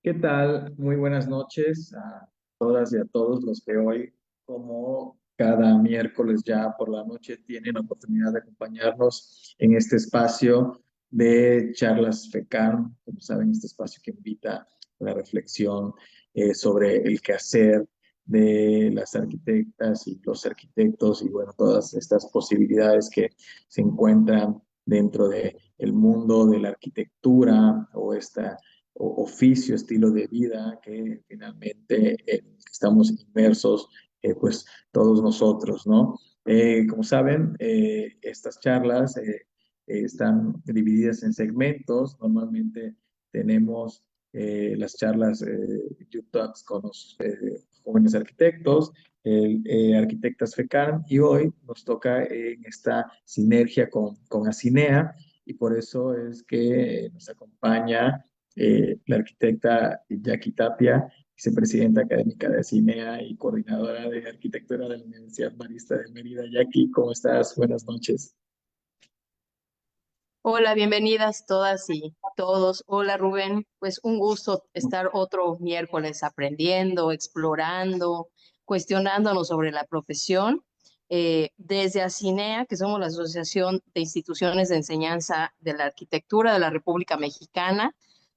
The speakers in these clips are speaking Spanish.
¿Qué tal? Muy buenas noches a todas y a todos los que hoy, como cada miércoles ya por la noche, tienen la oportunidad de acompañarnos en este espacio de charlas FECAM. Como saben, este espacio que invita a la reflexión sobre el quehacer de las arquitectas y los arquitectos y bueno, todas estas posibilidades que se encuentran dentro de el mundo de la arquitectura o esta oficio, estilo de vida que finalmente estamos inmersos, pues todos nosotros, ¿no? Como saben, estas charlas están divididas en segmentos. Normalmente tenemos las charlas Youth Talks con los jóvenes arquitectos, arquitectas FECAM, y hoy nos toca en esta sinergia con Acinea, y por eso es que nos acompaña la arquitecta Jackie Tapia, vicepresidenta académica de CINEA y coordinadora de arquitectura de la Universidad Marista de Mérida. Jackie, ¿cómo estás? Buenas noches. Hola, bienvenidas todas y todos. Hola, Rubén. Pues un gusto estar otro miércoles aprendiendo, explorando, cuestionándonos sobre la profesión. Desde ACINEA, que somos la Asociación de Instituciones de Enseñanza de la Arquitectura de la República Mexicana,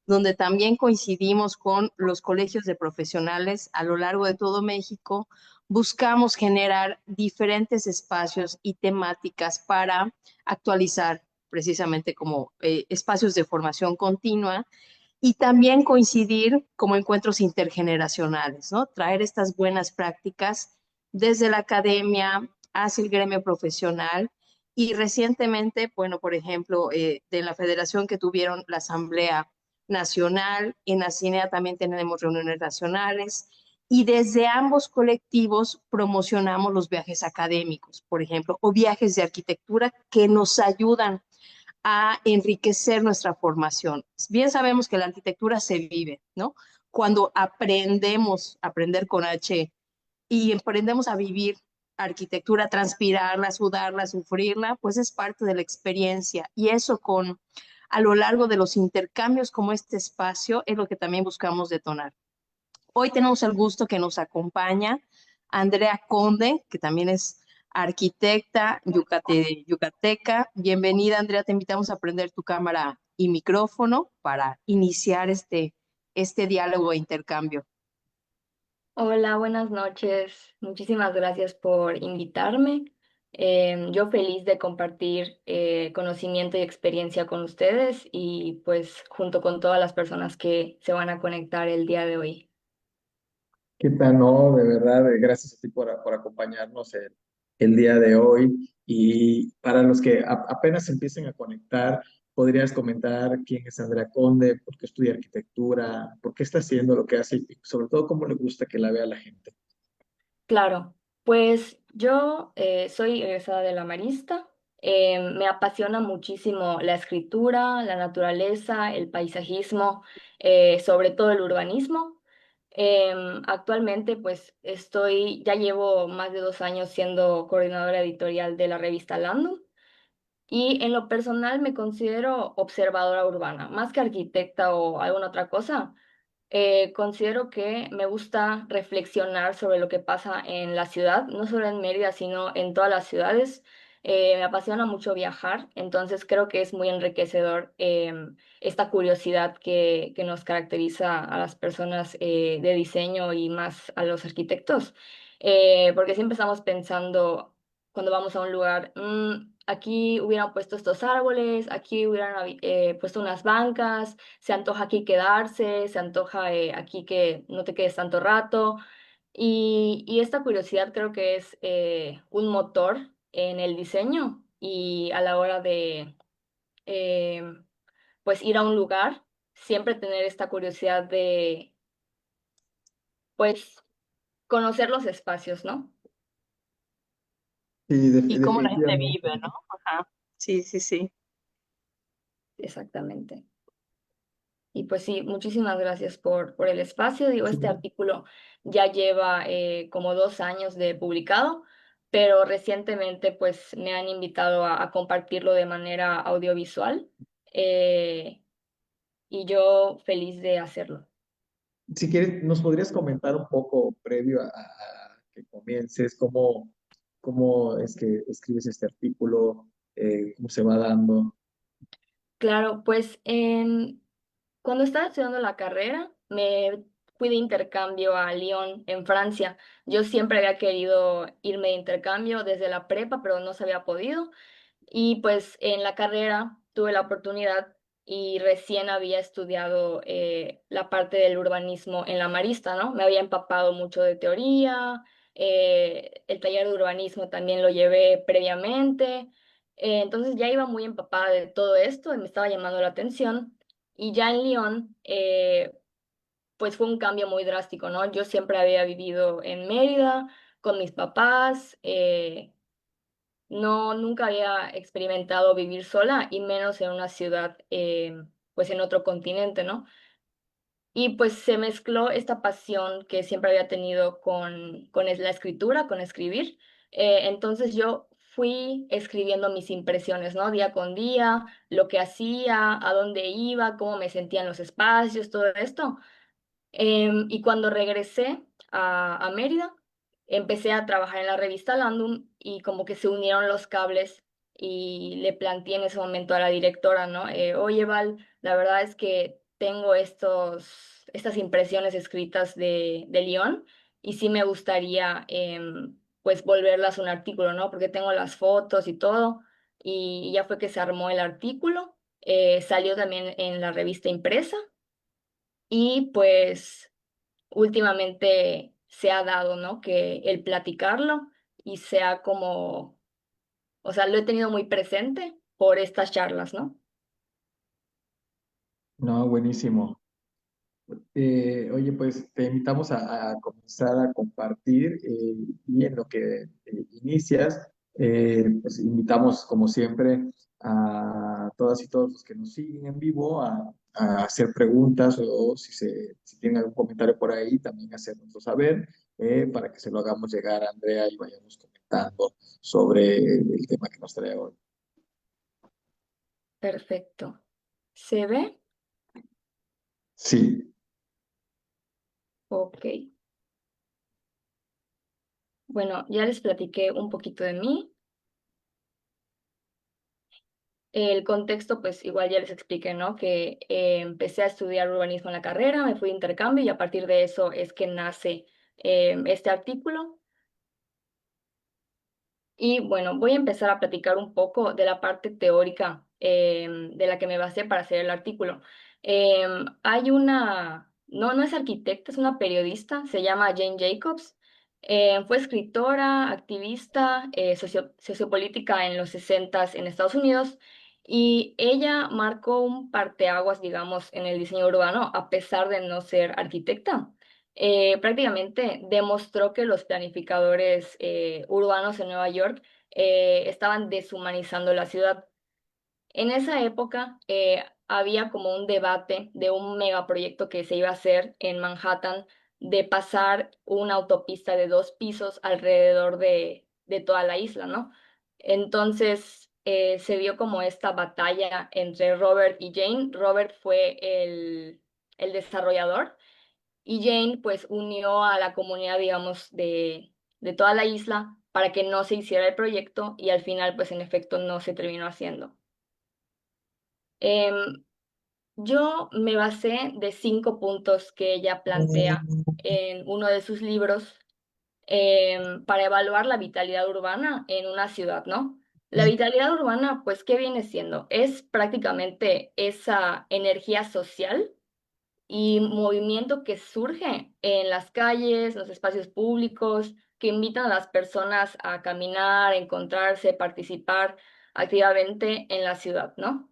donde también coincidimos con los colegios de profesionales a lo largo de todo México, buscamos generar diferentes espacios y temáticas para actualizar precisamente como espacios de formación continua y también coincidir como encuentros intergeneracionales, ¿no? Traer estas buenas prácticas desde la academia hacia el gremio profesional y recientemente, bueno, por ejemplo, de la federación que tuvieron la Asamblea Nacional, en la CINEA también tenemos reuniones nacionales y desde ambos colectivos promocionamos los viajes académicos, por ejemplo, o viajes de arquitectura que nos ayudan a enriquecer nuestra formación. Bien sabemos que la arquitectura se vive, ¿no? Cuando aprendemos, aprender con H, y aprendemos a vivir arquitectura, transpirarla, sudarla, sufrirla, pues es parte de la experiencia. Y eso a lo largo de los intercambios como este espacio es lo que también buscamos detonar. Hoy tenemos el gusto que nos acompaña Andrea Conde, que también es arquitecta yucateca. Bienvenida, Andrea. Te invitamos a prender tu cámara y micrófono para iniciar este diálogo e intercambio. Hola, buenas noches. Muchísimas gracias por invitarme. Yo feliz de compartir conocimiento y experiencia con ustedes y pues junto con todas las personas que se van a conectar el día de hoy. ¿Qué tal? No, de verdad, gracias a ti por acompañarnos el día de hoy. Y para los que apenas empiecen a conectar, ¿podrías comentar quién es Andrea Conde? ¿Por qué estudia arquitectura? ¿Por qué está haciendo lo que hace? Y sobre todo, ¿cómo le gusta que la vea la gente? Claro, pues yo soy egresada de la Marista. Me apasiona muchísimo la escritura, la naturaleza, el paisajismo, sobre todo el urbanismo. Actualmente, pues ya llevo más de 2 años siendo coordinadora editorial de la revista Landum. Y en lo personal me considero observadora urbana, más que arquitecta o alguna otra cosa. Considero que me gusta reflexionar sobre lo que pasa en la ciudad, no solo en Mérida, sino en todas las ciudades. Me apasiona mucho viajar, entonces creo que es muy enriquecedor esta curiosidad que nos caracteriza a las personas de diseño y más a los arquitectos. Porque siempre estamos pensando cuando vamos a un lugar, aquí hubieran puesto estos árboles, aquí hubieran puesto unas bancas, se antoja aquí quedarse, se antoja aquí que no te quedes tanto rato. Y esta curiosidad creo que es un motor en el diseño y a la hora de eh, pues ir a un lugar, siempre tener esta curiosidad de pues conocer los espacios, ¿no? Sí, Y cómo la gente vive, definitivamente. ¿no? Ajá. Sí, sí, sí. Exactamente. Y pues sí, muchísimas gracias por el espacio. Digo, este artículo ya lleva como 2 años de publicado, pero recientemente pues me han invitado a compartirlo de manera audiovisual, eh, y yo feliz de hacerlo. Si quieres, ¿nos podrías comentar un poco previo a que comiences cómo es que escribes este artículo, cómo se va dando? Claro, pues cuando estaba estudiando la carrera, me fui de intercambio a Lyon, en Francia. Yo siempre había querido irme de intercambio desde la prepa, pero no se había podido. Y pues en la carrera tuve la oportunidad y recién había estudiado la parte del urbanismo en la Marista, ¿no? Me había empapado mucho de teoría, el taller de urbanismo también lo llevé previamente, entonces ya iba muy empapada de todo esto y me estaba llamando la atención. Y ya en Lyon, pues fue un cambio muy drástico, ¿no? Yo siempre había vivido en Mérida con mis papás. No, nunca había experimentado vivir sola y menos en una ciudad, pues en otro continente, ¿no? Y pues se mezcló esta pasión que siempre había tenido con la escritura, con escribir. Entonces yo fui escribiendo mis impresiones, ¿no? Día con día, lo que hacía, a dónde iba, cómo me sentía en los espacios, todo esto. Y cuando regresé a Mérida, empecé a trabajar en la revista Landum y como que se unieron los cables y le planteé en ese momento a la directora, ¿no? Oye, Val, la verdad es que tengo estas impresiones escritas de Lyon y sí me gustaría pues volverlas un artículo, ¿no? Porque tengo las fotos y todo y ya fue que se armó el artículo, salió también en la revista impresa y pues últimamente se ha dado, ¿no? Que el platicarlo y sea como, o sea, lo he tenido muy presente por estas charlas, ¿no? No, buenísimo. Oye, pues te invitamos a comenzar a compartir y en lo que inicias, pues invitamos como siempre a todas y todos los que nos siguen en vivo a hacer preguntas o si tienen algún comentario por ahí, también hacernoslo saber para que se lo hagamos llegar a Andrea y vayamos comentando sobre el tema que nos trae hoy. Perfecto. ¿Se ve? Sí, Ok. Bueno, ya les platiqué un poquito de mí. El contexto, pues igual ya les expliqué, ¿no? Que empecé a estudiar urbanismo en la carrera, me fui de intercambio y a partir de eso es que nace este artículo. Y bueno, voy a empezar a platicar un poco de la parte teórica de la que me basé para hacer el artículo. Hay una, no es arquitecta, es una periodista, se llama Jane Jacobs. Fue escritora, activista, sociopolítica en los 60 en Estados Unidos y ella marcó un parteaguas, digamos, en el diseño urbano a pesar de no ser arquitecta. Prácticamente demostró que los planificadores urbanos en Nueva York estaban deshumanizando la ciudad. En esa época había como un debate de un megaproyecto que se iba a hacer en Manhattan de pasar una autopista de 2 pisos alrededor de toda la isla, ¿no? Entonces se vio como esta batalla entre Robert y Jane. Robert fue el desarrollador y Jane pues unió a la comunidad, digamos, de toda la isla para que no se hiciera el proyecto y al final pues en efecto no se terminó haciendo. Em, yo me basé de 5 puntos que ella plantea en uno de sus libros para evaluar la vitalidad urbana en una ciudad, ¿no? La vitalidad urbana, pues, ¿qué viene siendo? Es prácticamente esa energía social y movimiento que surge en las calles, los espacios públicos, que invitan a las personas a caminar, encontrarse, participar activamente en la ciudad, ¿no?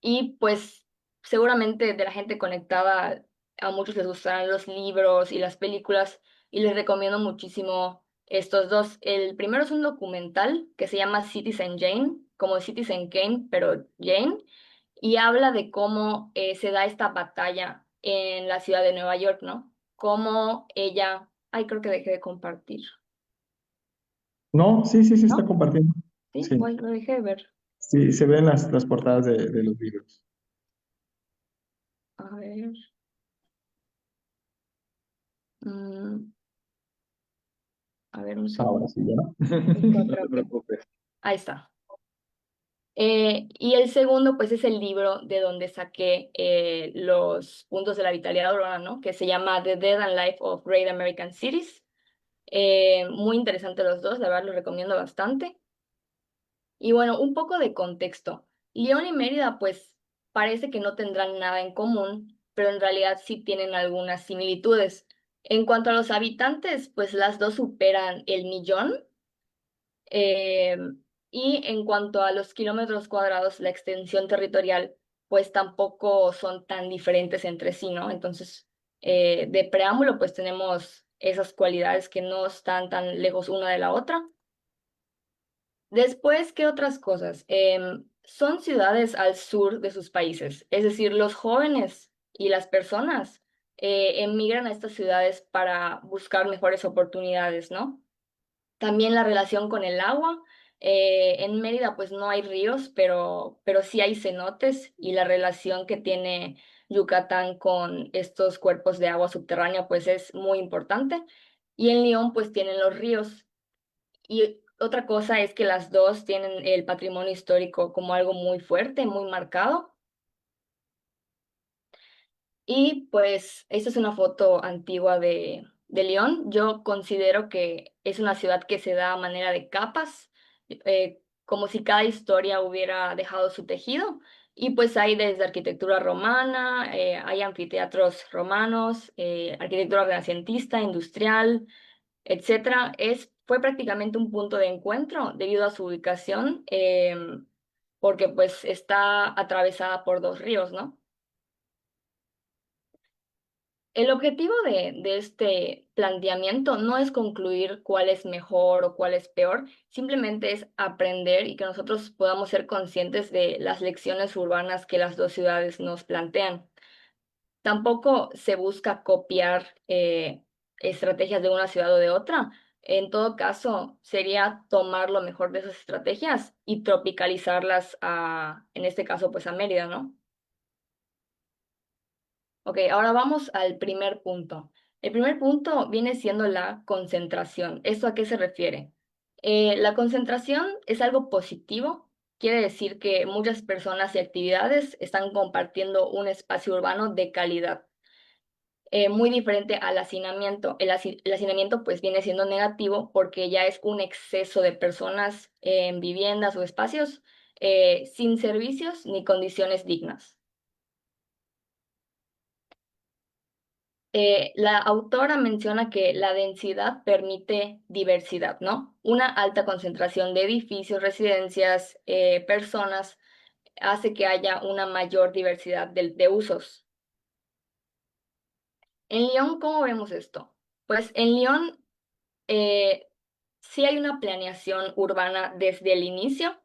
Y pues seguramente de la gente conectada, a muchos les gustarán los libros y las películas y les recomiendo muchísimo estos dos. El primero es un documental que se llama Citizen Jane, como Citizen Kane, pero Jane, y habla de cómo se da esta batalla en la ciudad de Nueva York, ¿no? Cómo ella, ay, creo que dejé de compartir, no, sí, sí, se está ¿no? compartiendo. Sí, Sí, lo dejé de ver. sí, se ven las portadas de los libros. A ver. Mm, a ver, un Ahora segundo. sí, ¿ya? Busco No otra te preocupes. Ahí está. Y el segundo, pues es el libro de donde saqué los puntos de la vitalidad urbana, ¿no? Que se llama The Death and Life of Great American Cities. Muy interesante los dos, la verdad los recomiendo bastante. Y bueno, un poco de contexto. León y Mérida, pues parece que no tendrán nada en común, pero en realidad sí tienen algunas similitudes. En cuanto a los habitantes, pues las dos superan el millón. eh, y en cuanto a los kilómetros cuadrados, la extensión territorial, pues tampoco son tan diferentes entre sí, ¿no? Entonces, de preámbulo, pues tenemos esas cualidades que no están tan lejos una de la otra. Después, ¿qué otras cosas? Son ciudades al sur de sus países, es decir, los jóvenes y las personas emigran a estas ciudades para buscar mejores oportunidades, ¿no? También la relación con el agua. En Mérida pues no hay ríos, pero sí hay cenotes y la relación que tiene Yucatán con estos cuerpos de agua subterránea pues es muy importante. Y en León pues tienen los ríos. Y otra cosa es que las dos tienen el patrimonio histórico como algo muy fuerte, muy marcado. Y pues esta es una foto antigua de León. Yo considero que es una ciudad que se da a manera de capas, como si cada historia hubiera dejado su tejido. Y pues hay desde arquitectura romana, hay anfiteatros romanos, arquitectura renacentista, industrial, etcétera. Fue prácticamente un punto de encuentro debido a su ubicación, porque pues está atravesada por dos ríos, ¿no? El objetivo de este planteamiento no es concluir cuál es mejor o cuál es peor, simplemente es aprender y que nosotros podamos ser conscientes de las lecciones urbanas que las dos ciudades nos plantean. Tampoco se busca copiar estrategias de una ciudad o de otra. En todo caso, sería tomar lo mejor de esas estrategias y tropicalizarlas en este caso, pues a Mérida, ¿no? Ok, ahora vamos al primer punto. El primer punto viene siendo la concentración. ¿Esto a qué se refiere? La concentración es algo positivo. Quiere decir que muchas personas y actividades están compartiendo un espacio urbano de calidad. Muy diferente al hacinamiento. El hacinamiento pues viene siendo negativo porque ya es un exceso de personas en viviendas o espacios sin servicios ni condiciones dignas. La autora menciona que la densidad permite diversidad, ¿no? Una alta concentración de edificios, residencias, personas, hace que haya una mayor diversidad de usos. En León, ¿cómo vemos esto? Pues en León eh, sí hay una planeación urbana desde el inicio.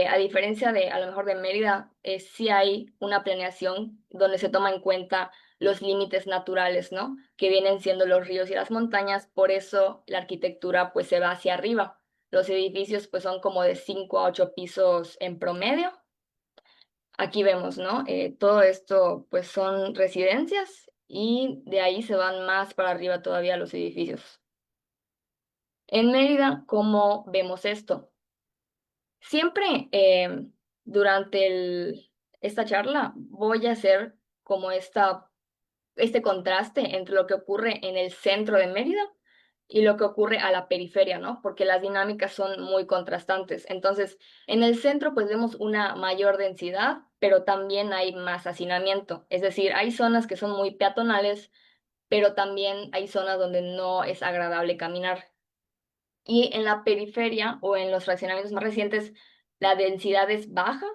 A diferencia de, a lo mejor de Mérida, sí hay una planeación donde se toma en cuenta los límites naturales, ¿no? Que vienen siendo los ríos y las montañas, por eso la arquitectura pues se va hacia arriba. Los edificios pues son como de 5 a 8 pisos en promedio. Aquí vemos, ¿no? Todo esto pues son residencias y de ahí se van más para arriba todavía los edificios. En Mérida, ¿cómo vemos esto? Siempre durante esta charla voy a hacer como este contraste entre lo que ocurre en el centro de Mérida y lo que ocurre a la periferia, ¿no? Porque las dinámicas son muy contrastantes. Entonces, en el centro pues vemos una mayor densidad, pero también hay más hacinamiento. Es decir, hay zonas que son muy peatonales, pero también hay zonas donde no es agradable caminar. Y en la periferia o en los fraccionamientos más recientes, la densidad es baja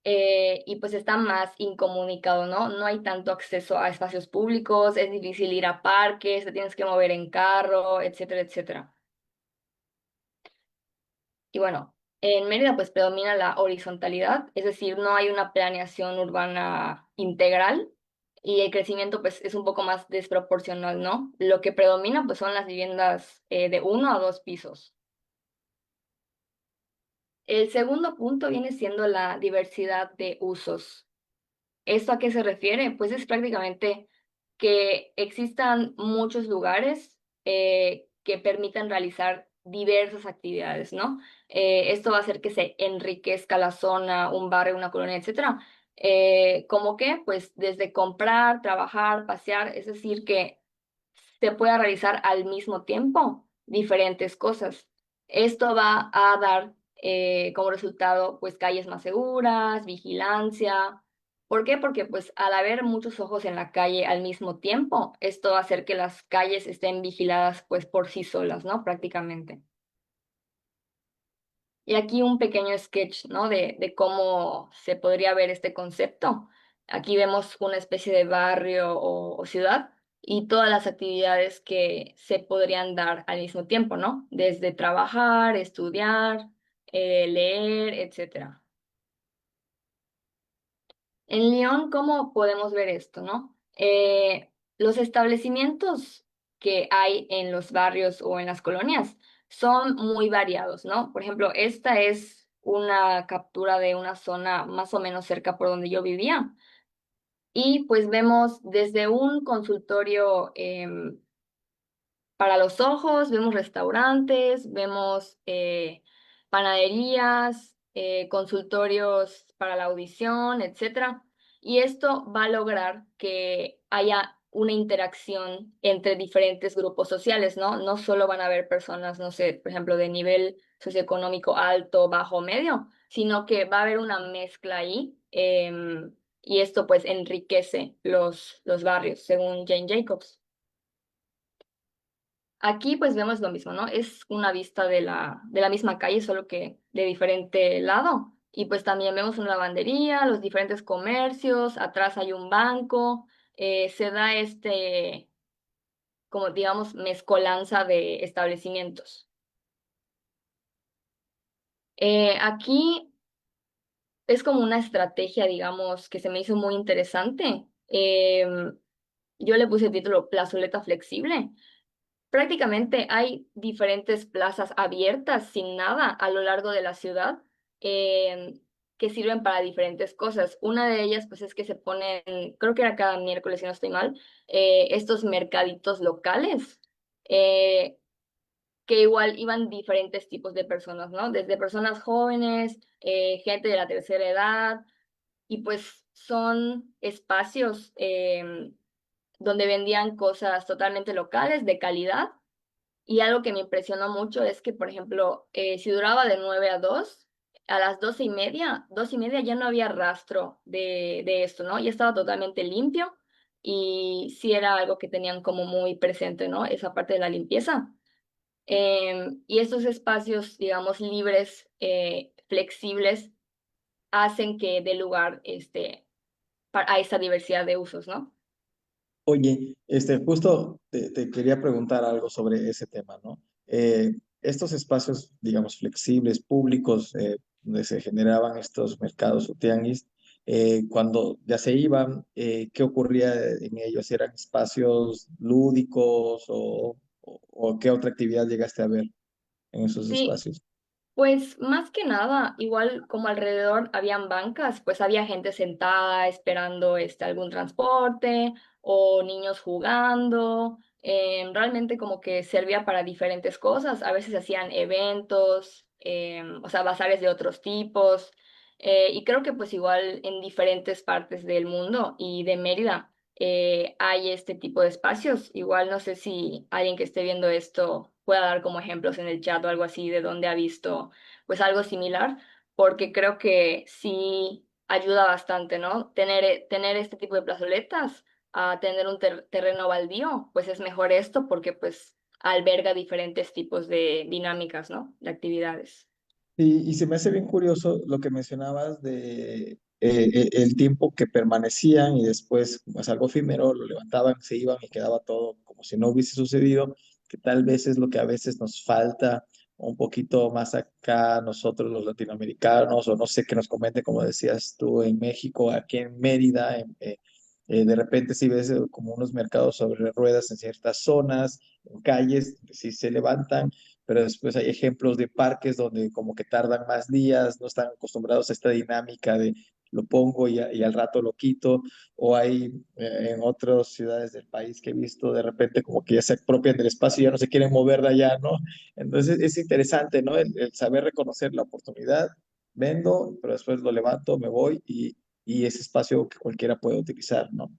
y pues está más incomunicado, ¿no? No hay tanto acceso a espacios públicos, es difícil ir a parques, te tienes que mover en carro, etcétera, etcétera. Y bueno, en Mérida pues predomina la horizontalidad, es decir, no hay una planeación urbana integral y el crecimiento pues es un poco más desproporcional, ¿no? Lo que predomina pues son las viviendas de 1 a 2 pisos. El segundo punto viene siendo la diversidad de usos. ¿Esto a qué se refiere? Pues es prácticamente que existan muchos lugares que permitan realizar diversas actividades, ¿no? Esto va a hacer que se enriquezca la zona, un barrio, una colonia, etcétera. ¿Cómo qué? Pues desde comprar, trabajar, pasear, es decir, que se pueda realizar al mismo tiempo diferentes cosas. Esto va a dar como resultado pues calles más seguras, vigilancia. ¿Por qué? Porque pues al haber muchos ojos en la calle al mismo tiempo, esto va a hacer que las calles estén vigiladas pues por sí solas, ¿no? Prácticamente. Y aquí un pequeño sketch, ¿no? De cómo se podría ver este concepto. Aquí vemos una especie de barrio o ciudad y todas las actividades que se podrían dar al mismo tiempo, ¿no? Desde trabajar, estudiar, leer, etcétera. En León, ¿cómo podemos ver esto, no? Los establecimientos que hay en los barrios o en las colonias son muy variados, ¿no? Por ejemplo, esta es una captura de una zona más o menos cerca por donde yo vivía. Y pues vemos desde un consultorio para los ojos, vemos restaurantes, vemos panaderías, consultorios para la audición, etcétera. Y esto va a lograr que haya una interacción entre diferentes grupos sociales, ¿no? No solo van a haber personas, no sé, por ejemplo, de nivel socioeconómico alto, bajo, medio, sino que va a haber una mezcla ahí. Y esto pues enriquece los barrios, según Jane Jacobs. Aquí pues vemos lo mismo, ¿no? Es una vista de la misma calle, solo que de diferente lado. Y pues también vemos una lavandería, los diferentes comercios, atrás hay un banco, se da como digamos, mezcolanza de establecimientos. Aquí es como una estrategia, digamos, que se me hizo muy interesante. Yo le puse el título Plazoleta Flexible. Prácticamente hay diferentes plazas abiertas sin nada a lo largo de la ciudad eh, que sirven para diferentes cosas. Una de ellas, pues, es que se ponen, creo que era cada miércoles, si no estoy mal, estos mercaditos locales eh, que igual iban diferentes tipos de personas, ¿no? Desde personas jóvenes, gente de la tercera edad, y pues son espacios donde vendían cosas totalmente locales, de calidad y algo que me impresionó mucho es que, por ejemplo, si duraba de 9 a 2, a las 12:30, 2:30 ya no había rastro de esto, ¿no? Ya estaba totalmente limpio y sí era algo que tenían como muy presente, ¿no? Esa parte de la limpieza. Y estos espacios, digamos, libres, flexibles, hacen que dé lugar a esta diversidad de usos, ¿no? Oye, justo te quería preguntar algo sobre ese tema, ¿no? Estos espacios, digamos, flexibles, públicos, donde se generaban estos mercados o tianguis, cuando ya se iban, ¿qué ocurría en ellos? ¿Eran espacios lúdicos o qué otra actividad llegaste a ver en esos Sí, espacios? pues más que nada, igual como alrededor habían bancas, pues había gente sentada esperando algún transporte o niños jugando. Realmente como que servía para diferentes cosas. A veces hacían eventos, o sea, bazares de otros tipos. Y creo que pues igual en diferentes partes del mundo y de Mérida hay este tipo de espacios. Igual no sé si alguien que esté viendo esto pueda dar como ejemplos en el chat o algo así de donde ha visto pues algo similar, porque creo que sí ayuda bastante, ¿no? Tener este tipo de plazoletas a tener un terreno baldío, pues es mejor esto porque pues alberga diferentes tipos de dinámicas, ¿no? De actividades. Y se me hace bien curioso lo que mencionabas de el tiempo que permanecían y después, como es algo efímero, lo levantaban, se iban y quedaba todo como si no hubiese sucedido, que tal vez es lo que a veces nos falta un poquito más acá nosotros los latinoamericanos, o no sé, que nos comenten, como decías tú, en México, aquí en Mérida, de repente sí ves como unos mercados sobre ruedas en ciertas zonas, en calles, sí se levantan, pero después hay ejemplos de parques donde como que tardan más días, no están acostumbrados a esta dinámica de lo pongo y al rato lo quito, o hay en otras ciudades del país que he visto de repente como que ya se apropian del espacio y ya no se quieren mover de allá, ¿no? Entonces es interesante, ¿no? El saber reconocer la oportunidad, vendo, pero después lo levanto, me voy y ese espacio que cualquiera puede utilizar, ¿no?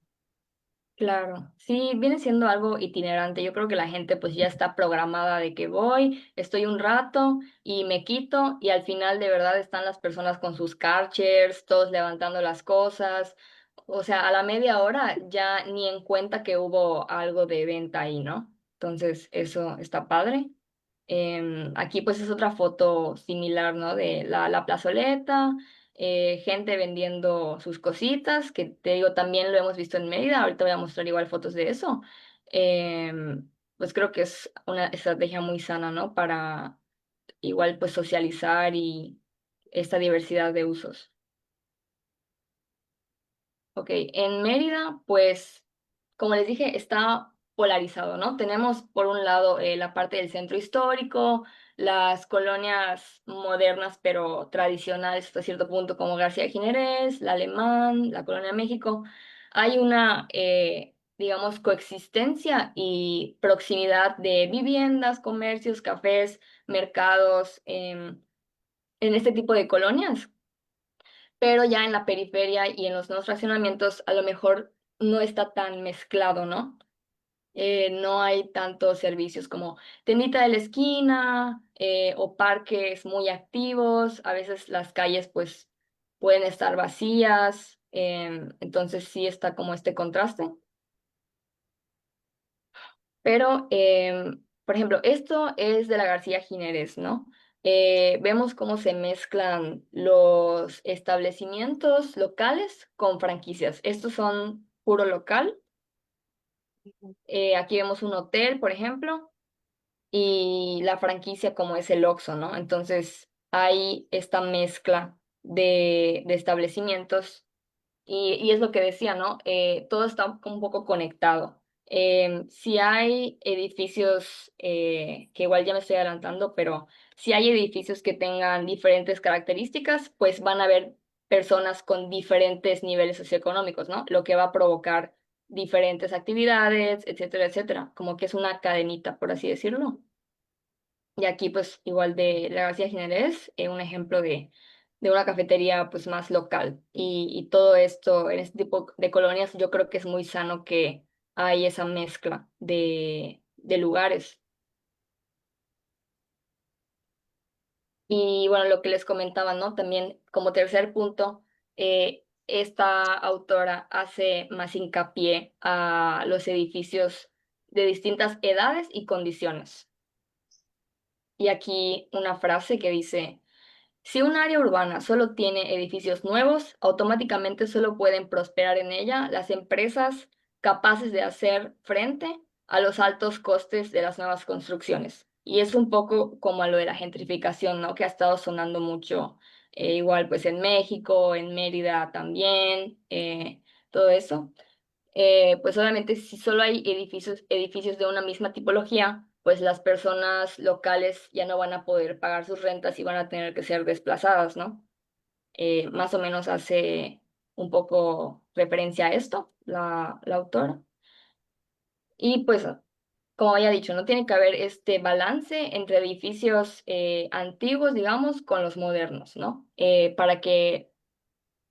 Claro, sí, viene siendo algo itinerante. Yo creo que la gente pues ya está programada de que voy, estoy un rato y me quito y al final de verdad están las personas con sus car chairs, todos levantando las cosas. O sea, a la media hora ya ni en cuenta que hubo algo de venta ahí, ¿no? Entonces, eso está padre. Aquí pues es otra foto similar, ¿no? De la plazoleta, gente vendiendo sus cositas, que te digo, también lo hemos visto en Mérida, ahorita voy a mostrar igual fotos de eso. Pues creo que es una estrategia muy sana, ¿no? Para igual pues socializar y esta diversidad de usos. Ok, en Mérida, pues, como les dije, está polarizado, ¿no? Tenemos por un lado la parte del centro histórico, las colonias modernas pero tradicionales hasta cierto punto como García Jiménez, la Alemán, la Colonia México. Hay una, digamos, coexistencia y proximidad de viviendas, comercios, cafés, mercados, en este tipo de colonias, pero ya en la periferia y en los nuevos fraccionamientos a lo mejor no está tan mezclado, ¿no? No hay tantos servicios como tiendita de la esquina o parques muy activos, a veces las calles pues pueden estar vacías, entonces sí está como este contraste. Pero, por ejemplo, esto es de la García Jiménez, ¿no? Vemos cómo se mezclan los establecimientos locales con franquicias. Estos son puro local. Aquí vemos un hotel, por ejemplo, y la franquicia como es el Oxxo, ¿no? Entonces hay esta mezcla de establecimientos y es lo que decía, ¿no? Todo está un poco conectado. Si hay edificios, que igual ya me estoy adelantando, pero si hay edificios que tengan diferentes características, pues van a haber personas con diferentes niveles socioeconómicos, ¿no? Lo que va a provocar diferentes actividades, etcétera, etcétera. Como que es una cadenita, por así decirlo. Y aquí, pues, igual de la García Jiménez, un ejemplo de una cafetería, pues, más local. Y todo esto, en este tipo de colonias, yo creo que es muy sano que hay esa mezcla de lugares. Y bueno, lo que les comentaba, ¿no? También como tercer punto, esta autora hace más hincapié a los edificios de distintas edades y condiciones. Y aquí una frase que dice: si un área urbana solo tiene edificios nuevos, automáticamente solo pueden prosperar en ella las empresas capaces de hacer frente a los altos costes de las nuevas construcciones. Y es un poco como a lo de la gentrificación, ¿no? Que ha estado sonando mucho, igual pues en México, en Mérida también, todo eso. Pues obviamente si solo hay edificios de una misma tipología, pues las personas locales ya no van a poder pagar sus rentas y van a tener que ser desplazadas, ¿no? Más o menos hace un poco referencia a esto, la autora. Y pues, como había dicho, no tiene que haber este balance entre edificios antiguos, digamos, con los modernos, ¿no? Para que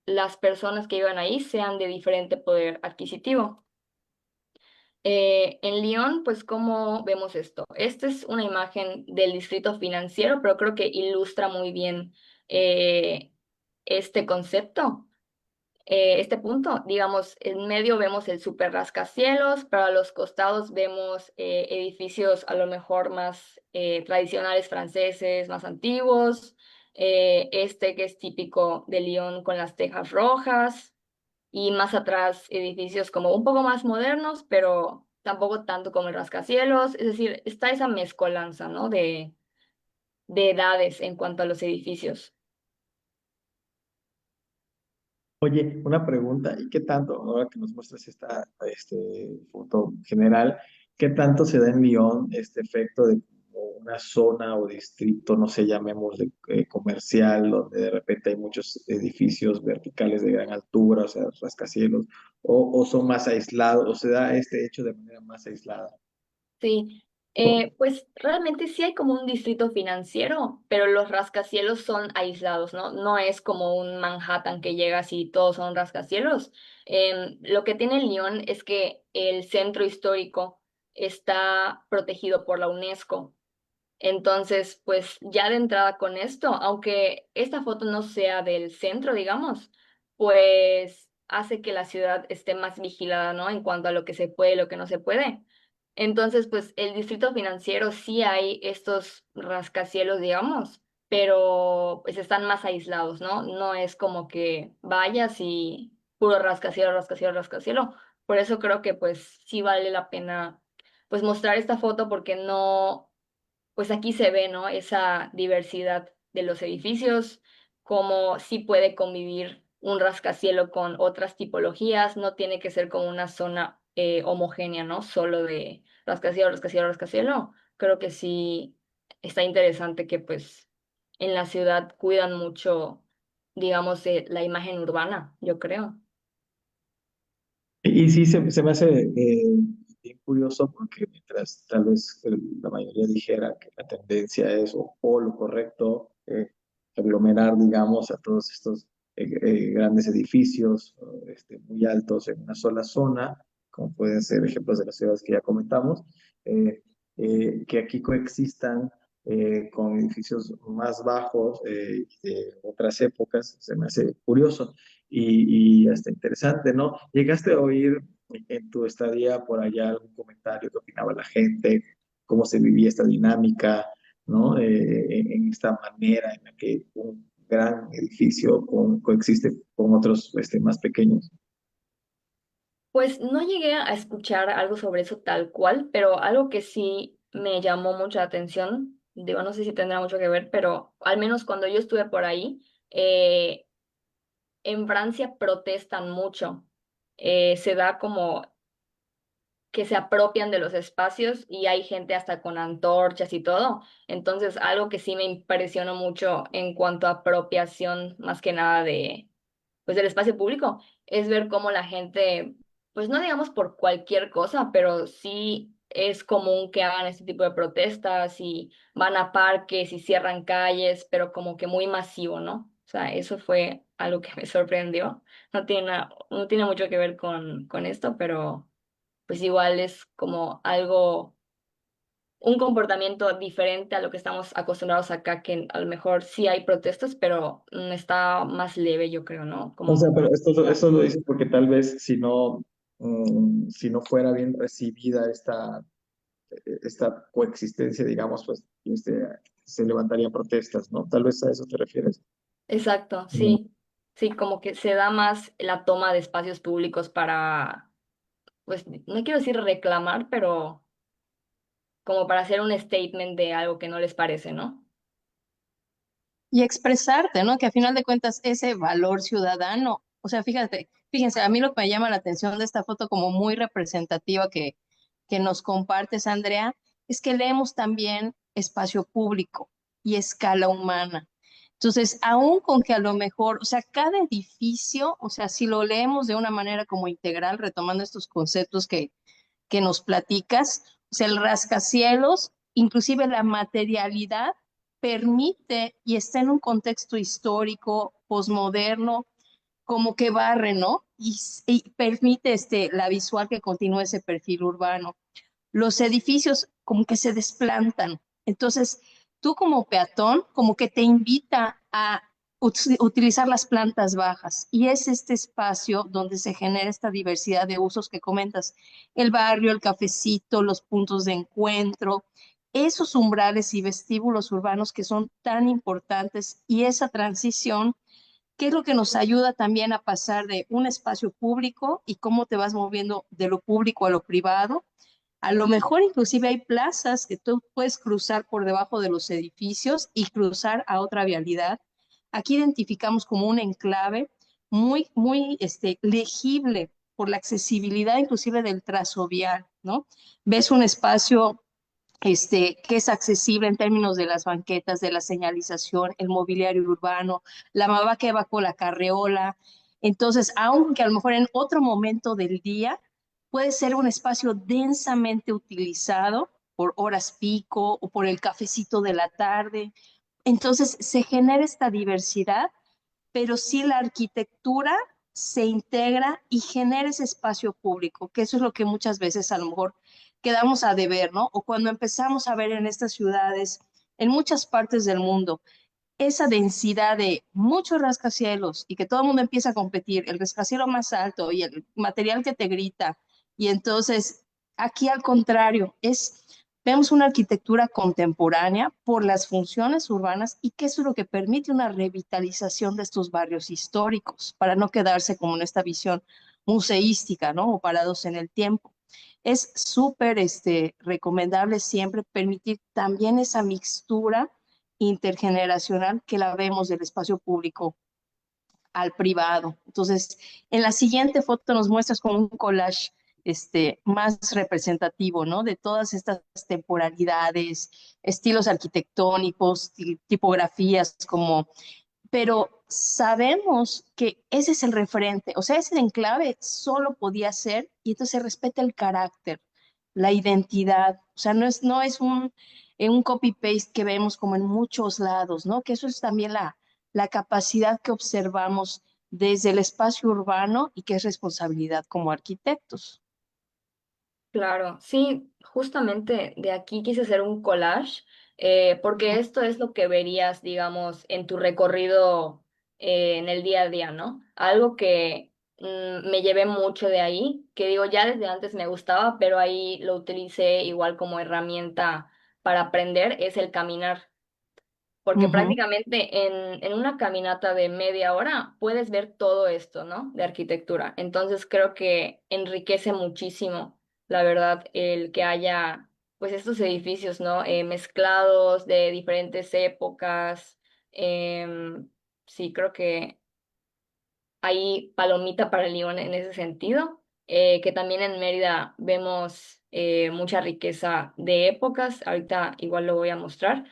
las personas que vivan ahí sean de diferente poder adquisitivo. En Lyon, pues, ¿cómo vemos esto? Esta es una imagen del distrito financiero, pero creo que ilustra muy bien eh, este concepto, este punto. Digamos, en medio vemos el super rascacielos, pero a los costados vemos edificios a lo mejor más tradicionales franceses, más antiguos. Este que es típico de Lyon con las tejas rojas y más atrás edificios como un poco más modernos, pero tampoco tanto como el rascacielos. Es decir, está esa mezcolanza, ¿no? De edades en cuanto a los edificios. Oye, una pregunta, ¿y qué tanto, ahora que nos muestras esta foto general, qué tanto se da en Lyon este efecto de una zona o distrito, no sé, llamémosle comercial, donde de repente hay muchos edificios verticales de gran altura, o sea, rascacielos, o son más aislados, o se da este hecho de manera más aislada. Sí, pues realmente sí hay como un distrito financiero, pero los rascacielos son aislados, ¿no? No es como un Manhattan que llegas y todos son rascacielos. Lo que tiene Lyon es que el centro histórico está protegido por la UNESCO. Entonces, pues ya de entrada con esto, aunque esta foto no sea del centro, digamos, pues hace que la ciudad esté más vigilada, ¿no? En cuanto a lo que se puede y lo que no se puede. Entonces, pues el distrito financiero sí hay estos rascacielos, digamos, pero pues están más aislados, ¿no? No es como que vayas y puro rascacielo, rascacielo, rascacielo. Por eso creo que pues sí vale la pena pues mostrar esta foto porque no pues aquí se ve, ¿no? Esa diversidad de los edificios, cómo sí puede convivir un rascacielo con otras tipologías, no tiene que ser como una zona homogénea, ¿no? Solo de rascacielo, rascacielo, rascacielo. Creo que sí está interesante que pues en la ciudad cuidan mucho, digamos, la imagen urbana, yo creo. Y sí, se me hace bien curioso porque mientras tal vez la mayoría dijera que la tendencia es o lo correcto, aglomerar, digamos, a todos estos grandes edificios muy altos en una sola zona, como pueden ser ejemplos de las ciudades que ya comentamos, eh, que aquí coexistan con edificios más bajos de otras épocas, se me hace curioso y hasta interesante, ¿no? ¿Llegaste a oír en tu estadía por allá algún comentario que opinaba la gente, cómo se vivía esta dinámica, ¿no? En esta manera en la que un gran edificio coexiste con otros más pequeños. Pues no llegué a escuchar algo sobre eso tal cual, pero algo que sí me llamó mucha atención, digo, no sé si tendrá mucho que ver, pero al menos cuando yo estuve por ahí, eh, en Francia protestan mucho. Se da como que se apropian de los espacios y hay gente hasta con antorchas y todo. Entonces, algo que sí me impresionó mucho en cuanto a apropiación, más que nada de pues del espacio público, es ver cómo la gente, pues no digamos por cualquier cosa, pero sí es común que hagan este tipo de protestas y van a parques y cierran calles, pero como que muy masivo, ¿no? O sea, eso fue algo que me sorprendió. No tiene mucho que ver con esto, pero pues igual es como algo, un comportamiento diferente a lo que estamos acostumbrados acá, que a lo mejor sí hay protestas, pero está más leve, yo creo, ¿no? O sea, Como pero esto lo dices porque tal vez si no fuera bien recibida esta coexistencia, digamos, pues se levantarían protestas, ¿no? Tal vez a eso te refieres. exacto, Mm. sí. Sí, como que se da más la toma de espacios públicos para, pues, no quiero decir reclamar, pero como para hacer un statement de algo que no les parece, ¿no? Y expresarte, ¿no? Que a final de cuentas ese valor ciudadano, o sea, fíjense, a mí lo que me llama la atención de esta foto como muy representativa que nos compartes, Andrea, es que leemos también espacio público y escala humana. Entonces, aún con que a lo mejor, o sea, cada edificio, o sea, si lo leemos de una manera como integral, retomando estos conceptos que nos platicas, o sea, el rascacielos, inclusive la materialidad, permite y está en un contexto histórico, posmoderno, como que barre, ¿no? Y permite la visual que continúe ese perfil urbano. Los edificios como que se desplantan. Entonces, tú como peatón, como que te invita a utilizar las plantas bajas. Y es este espacio donde se genera esta diversidad de usos que comentas. El barrio, el cafecito, los puntos de encuentro, esos umbrales y vestíbulos urbanos que son tan importantes y esa transición, que es lo que nos ayuda también a pasar de un espacio público y cómo te vas moviendo de lo público a lo privado. A lo mejor inclusive hay plazas que tú puedes cruzar por debajo de los edificios y cruzar a otra vialidad. Aquí identificamos como un enclave muy legible por la accesibilidad inclusive del trazo vial, ¿no? Ves un espacio que es accesible en términos de las banquetas, de la señalización, el mobiliario urbano, la mamá que va con la carreola. Entonces, aunque a lo mejor en otro momento del día puede ser un espacio densamente utilizado por horas pico o por el cafecito de la tarde. Entonces, se genera esta diversidad, pero sí la arquitectura se integra y genera ese espacio público, que eso es lo que muchas veces a lo mejor quedamos a deber, ¿no? O cuando empezamos a ver en estas ciudades, en muchas partes del mundo, esa densidad de muchos rascacielos y que todo el mundo empieza a competir, el rascacielos más alto y el material que te grita. Y entonces, aquí al contrario, vemos una arquitectura contemporánea por las funciones urbanas y que eso es lo que permite una revitalización de estos barrios históricos para no quedarse como en esta visión museística, ¿no? O parados en el tiempo. Es súper recomendable siempre permitir también esa mixtura intergeneracional que la vemos del espacio público al privado. Entonces, en la siguiente foto nos muestras como un collage más representativo, ¿no? De todas estas temporalidades, estilos arquitectónicos, tipografías, pero sabemos que ese es el referente, o sea, ese enclave solo podía ser, y entonces se respeta el carácter, la identidad, o sea, no es un copy-paste que vemos como en muchos lados, ¿no? Que eso es también la capacidad que observamos desde el espacio urbano y que es responsabilidad como arquitectos. Claro, sí, justamente de aquí quise hacer un collage, porque esto es lo que verías, digamos, en tu recorrido en el día a día, ¿no? Algo que me llevé mucho de ahí, que digo, ya desde antes me gustaba, pero ahí lo utilicé igual como herramienta para aprender, es el caminar, porque Ujú. prácticamente en una caminata de media hora puedes ver todo esto, ¿no? De arquitectura. Entonces creo que enriquece muchísimo, la verdad, el que haya, pues, estos edificios, ¿no? Mezclados de diferentes épocas. Sí, creo que hay palomita para León en ese sentido, que también en Mérida vemos mucha riqueza de épocas, ahorita igual lo voy a mostrar,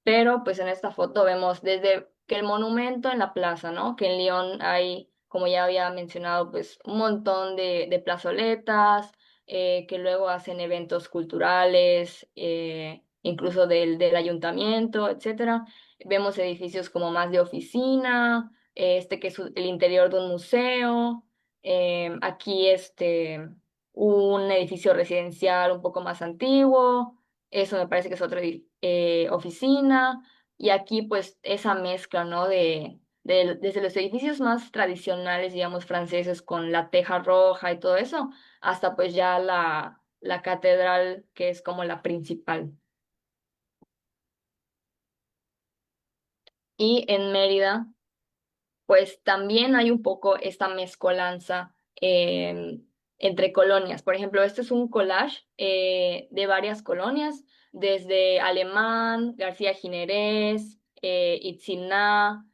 pero pues en esta foto vemos desde que el monumento en la plaza, ¿no? Que en León hay, como ya había mencionado, pues un montón de plazoletas, que luego hacen eventos culturales, incluso del ayuntamiento, etcétera. Vemos edificios como más de oficina, que es el interior de un museo, aquí un edificio residencial un poco más antiguo, eso me parece que es otra oficina, y aquí pues esa mezcla, ¿no? Desde los edificios más tradicionales, digamos, franceses con la teja roja y todo eso, hasta pues ya la catedral que es como la principal. Y en Mérida pues también hay un poco esta mezcolanza entre colonias. Por ejemplo, este es un collage de varias colonias, desde Alemán, García Ginerés, Itzimná,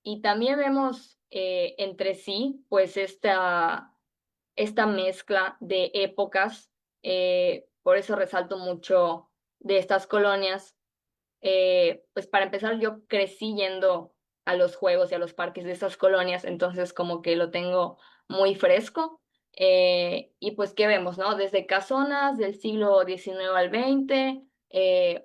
y también vemos entre sí, pues esta mezcla de épocas. Por eso resalto mucho de estas colonias, pues para empezar, yo crecí yendo a los juegos y a los parques de estas colonias, entonces como que lo tengo muy fresco. Y pues, ¿qué vemos, no? Desde casonas del siglo XIX al XX,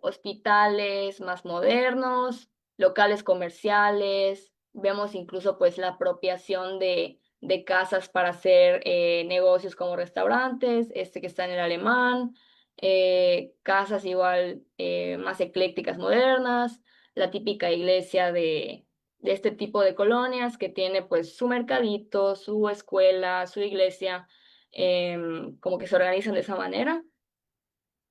hospitales más modernos, locales comerciales, vemos incluso pues la apropiación de casas para hacer negocios como restaurantes, que está en el Alemán, casas igual más eclécticas, modernas, la típica iglesia de este tipo de colonias que tiene pues su mercadito, su escuela, su iglesia, como que se organizan de esa manera.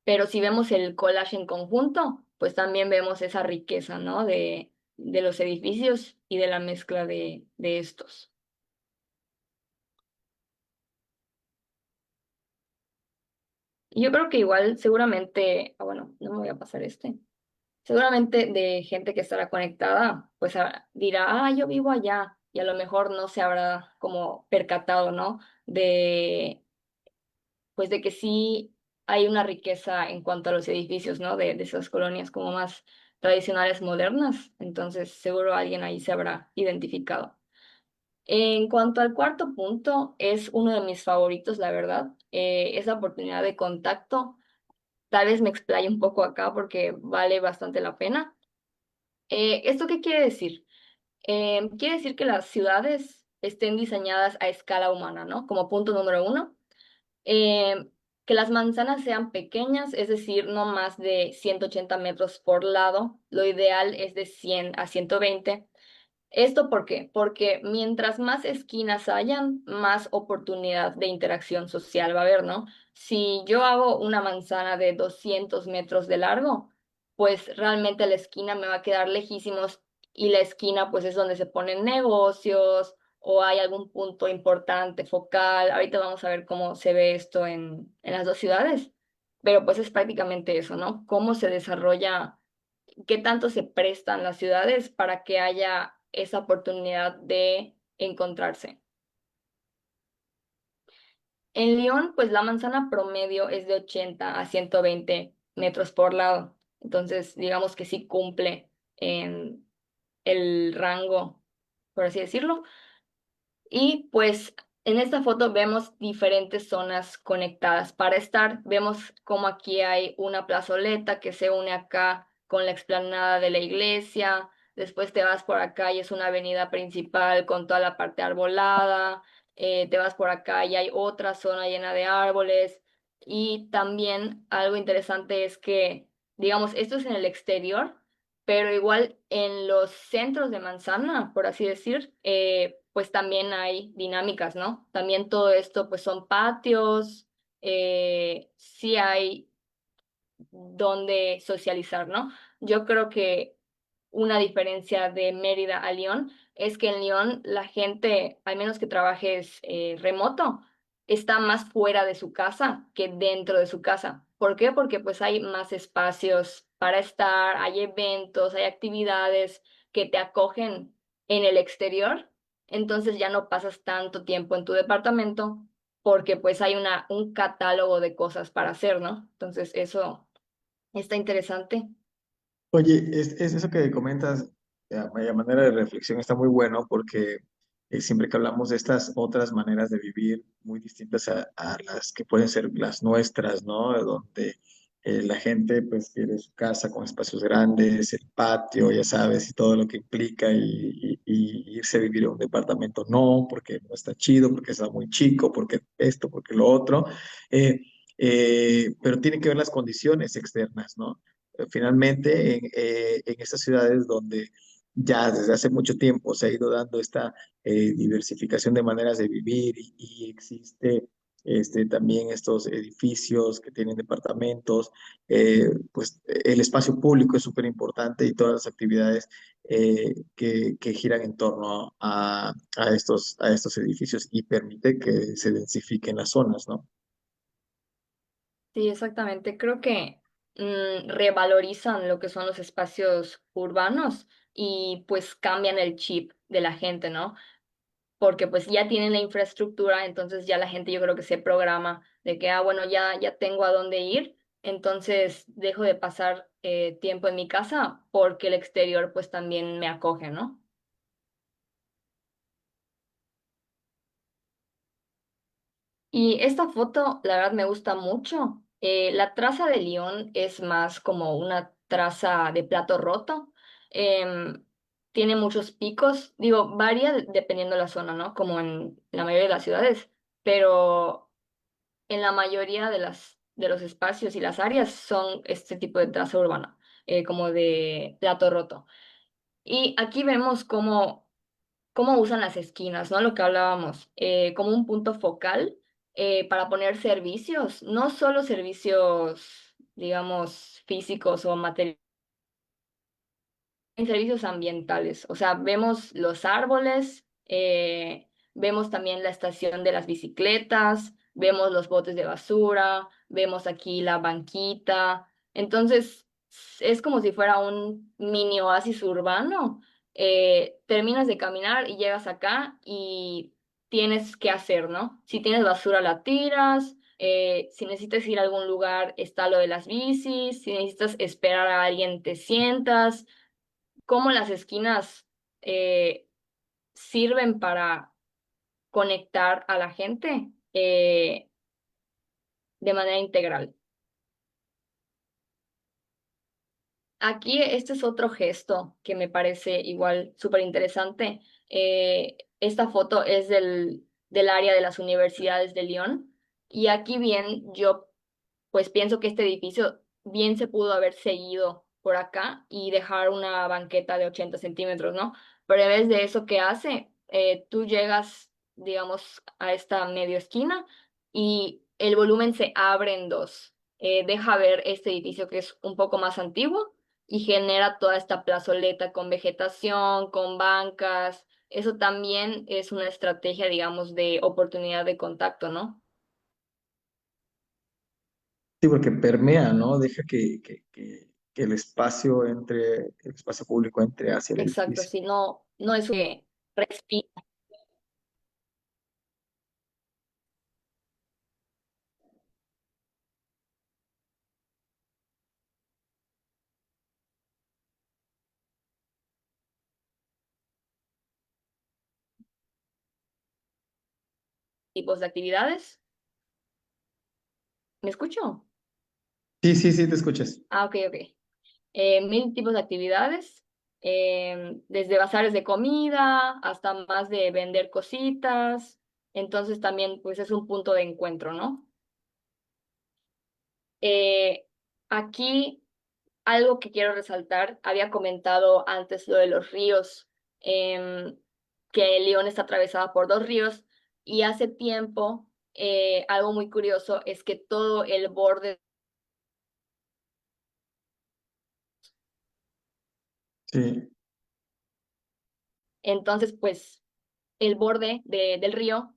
Pero si vemos el collage en conjunto, pues también vemos esa riqueza, ¿no? De los edificios y de la mezcla de estos. Y yo creo que igual, seguramente, bueno, no me voy a pasar seguramente de gente que estará conectada, pues dirá, yo vivo allá, y a lo mejor no se habrá como percatado, ¿no? Pues de que sí hay una riqueza en cuanto a los edificios, ¿no? De esas colonias como más tradicionales, modernas. Entonces, seguro alguien ahí se habrá identificado. En cuanto al cuarto punto, es uno de mis favoritos, la verdad. Es la oportunidad de contacto. Tal vez me explaye un poco acá porque vale bastante la pena. ¿Esto qué quiere decir? Quiere decir que las ciudades estén diseñadas a escala humana, ¿no? Como punto número uno. Que las manzanas sean pequeñas, es decir, no más de 180 metros por lado. Lo ideal es de 100 a 120. ¿Esto por qué? Porque mientras más esquinas hayan, más oportunidad de interacción social va a haber, ¿no? Si yo hago una manzana de 200 metros de largo, pues realmente la esquina me va a quedar lejísimos y la esquina pues es donde se ponen negocios o hay algún punto importante, focal. Ahorita vamos a ver cómo se ve esto en las dos ciudades, pero pues es prácticamente eso, ¿no? Cómo se desarrolla, qué tanto se prestan las ciudades para que haya esa oportunidad de encontrarse. En Lyon, pues la manzana promedio es de 80 a 120 metros por lado. Entonces, digamos que sí cumple en el rango, por así decirlo. Y pues en esta foto vemos diferentes zonas conectadas. Para estar, vemos como aquí hay una plazoleta que se une acá con la explanada de la iglesia. Después te vas por acá y es una avenida principal con toda la parte arbolada. Te vas por acá y hay otra zona llena de árboles. Y también algo interesante es que, digamos, esto es en el exterior, pero igual en los centros de manzana, por así decir, pues también hay dinámicas, ¿no? También todo esto, pues son patios, sí hay donde socializar, ¿no? Yo creo que una diferencia de Mérida a Lyon es que en Lyon la gente, al menos que trabajes remoto, está más fuera de su casa que dentro de su casa. ¿Por qué? Porque pues hay más espacios para estar, hay eventos, hay actividades que te acogen en el exterior, entonces ya no pasas tanto tiempo en tu departamento porque pues hay un catálogo de cosas para hacer, ¿no? Entonces eso está interesante. Oye, es eso que comentas, a manera de reflexión, está muy bueno porque siempre que hablamos de estas otras maneras de vivir muy distintas a las que pueden ser las nuestras, ¿no? Donde la gente pues quiere su casa con espacios grandes, el patio, ya sabes, y todo lo que implica y irse a vivir a un departamento no, porque no está chido, porque está muy chico, porque esto, porque lo otro. eh, pero tiene que ver las condiciones externas, ¿no? Finalmente, en estas ciudades donde ya desde hace mucho tiempo se ha ido dando esta diversificación de maneras de vivir y existe también estos edificios que tienen departamentos, pues el espacio público es súper importante y todas las actividades que giran en torno a estos edificios y permite que se densifiquen las zonas, ¿no? Sí, exactamente. Creo que revalorizan lo que son los espacios urbanos y pues cambian el chip de la gente, ¿no? Porque pues ya tienen la infraestructura, entonces ya la gente yo creo que se programa de que, ah, bueno, ya tengo a dónde ir, entonces dejo de pasar tiempo en mi casa porque el exterior pues también me acoge, ¿no? Y esta foto, la verdad, me gusta mucho. La traza de León es más como una traza de plato roto. Em, Tiene muchos picos. Digo, varía dependiendo de la zona, ¿no? Como en la mayoría de las ciudades. Pero en la mayoría de los espacios y las áreas son este tipo de traza urbana, como de plato roto. Y aquí vemos cómo usan las esquinas, ¿no? Lo que hablábamos, como un punto focal para poner servicios, no solo servicios, digamos, físicos o materiales, servicios ambientales. O sea, vemos los árboles, vemos también la estación de las bicicletas, vemos los botes de basura, vemos aquí la banquita. Entonces, es como si fuera un mini oasis urbano. Terminas de caminar y llegas acá y tienes que hacer, ¿no? Si tienes basura, la tiras. Si necesitas ir a algún lugar, está lo de las bicis. Si necesitas esperar a alguien, te sientas. Cómo las esquinas sirven para conectar a la gente de manera integral. Aquí este es otro gesto que me parece igual súper interesante. Esta foto es del área de las universidades de Lyon y aquí bien yo pues pienso que este edificio bien se pudo haber seguido por acá y dejar una banqueta de 80 centímetros, ¿no? Pero en vez de eso, ¿qué hace? Tú llegas, digamos, a esta medio esquina y el volumen se abre en dos. Deja ver este edificio que es un poco más antiguo y genera toda esta plazoleta con vegetación, con bancas. Eso también es una estrategia, digamos, de oportunidad de contacto, ¿no? Sí, porque permea, ¿no? Deja que el espacio el espacio público entre hacia el Exacto, edificio. si no, no es que respira. Tipos de actividades. ¿Me escucho? Sí, sí, sí, te escuchas. Ah, ok, ok. Mil tipos de actividades, desde bazares de comida hasta más de vender cositas. Entonces también pues es un punto de encuentro, ¿no? Eh, Aquí algo que quiero resaltar, había comentado antes lo de los ríos, que León está atravesada por dos ríos y hace tiempo algo muy curioso es que todo el borde, Sí, entonces pues el borde del río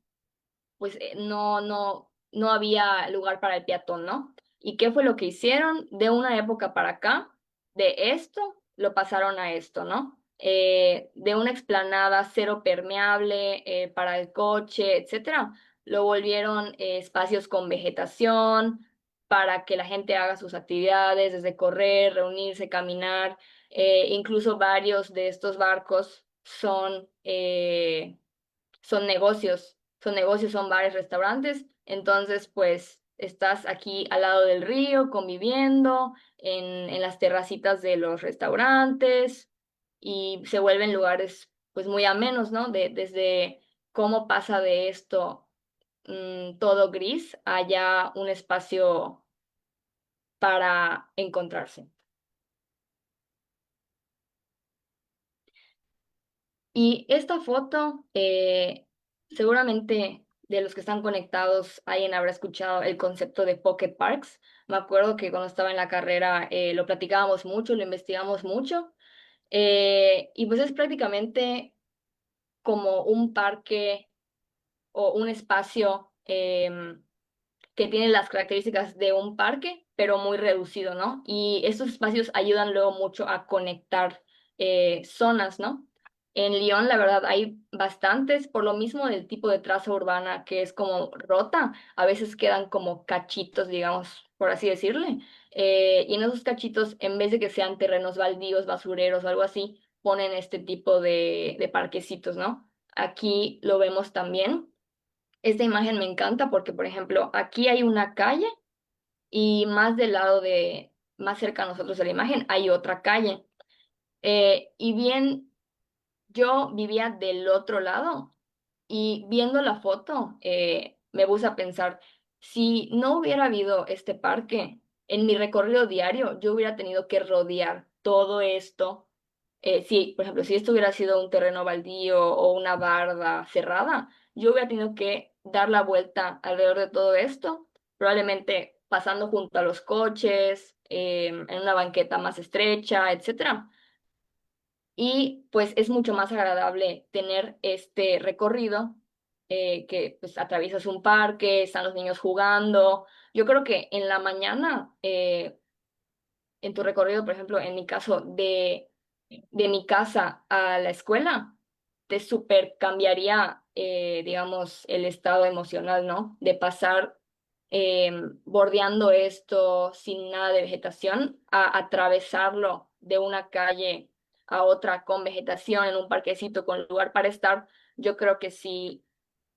pues no había lugar para el peatón, ¿no? ¿Y qué fue lo que hicieron? De una época para acá, de esto lo pasaron a esto, ¿no? De una explanada cero permeable para el coche, etcétera, lo volvieron espacios con vegetación para que la gente haga sus actividades, desde correr, reunirse, caminar. Incluso varios de estos barcos son negocios, son bares, restaurantes, entonces pues estás aquí al lado del río conviviendo en las terracitas de los restaurantes y se vuelven lugares pues muy amenos, ¿no? Desde cómo pasa de esto todo gris a ya un espacio para encontrarse. Y esta foto, seguramente de los que están conectados, alguien habrá escuchado el concepto de Pocket Parks. Me acuerdo que cuando estaba en la carrera lo platicábamos mucho, lo investigamos mucho. Y pues es prácticamente como un parque o un espacio que tiene las características de un parque, pero muy reducido, ¿no? Y estos espacios ayudan luego mucho a conectar zonas, ¿no? En Lyon, la verdad, hay bastantes, por lo mismo del tipo de traza urbana que es como rota, a veces quedan como cachitos, digamos, por así decirle. Y en esos cachitos, en vez de que sean terrenos baldíos, basureros o algo así, ponen este tipo de parquecitos, ¿no? Aquí lo vemos también. Esta imagen me encanta porque, por ejemplo, aquí hay una calle y más del lado más cerca a nosotros de la imagen, hay otra calle. Y bien, yo vivía del otro lado y viendo la foto, me puse a pensar, si no hubiera habido este parque, en mi recorrido diario, yo hubiera tenido que rodear todo esto. Si, por ejemplo, si esto hubiera sido un terreno baldío o una barda cerrada, yo hubiera tenido que dar la vuelta alrededor de todo esto, probablemente pasando junto a los coches, en una banqueta más estrecha, etcétera. Y pues es mucho más agradable tener este recorrido que pues atraviesas un parque, están los niños jugando. Yo creo que en la mañana, en tu recorrido, por ejemplo, en mi caso, de mi casa a la escuela, te super cambiaría, digamos, el estado emocional, ¿no? De pasar bordeando esto sin nada de vegetación, a atravesarlo de una calle a otra con vegetación en un parquecito con lugar para estar, yo creo que sí,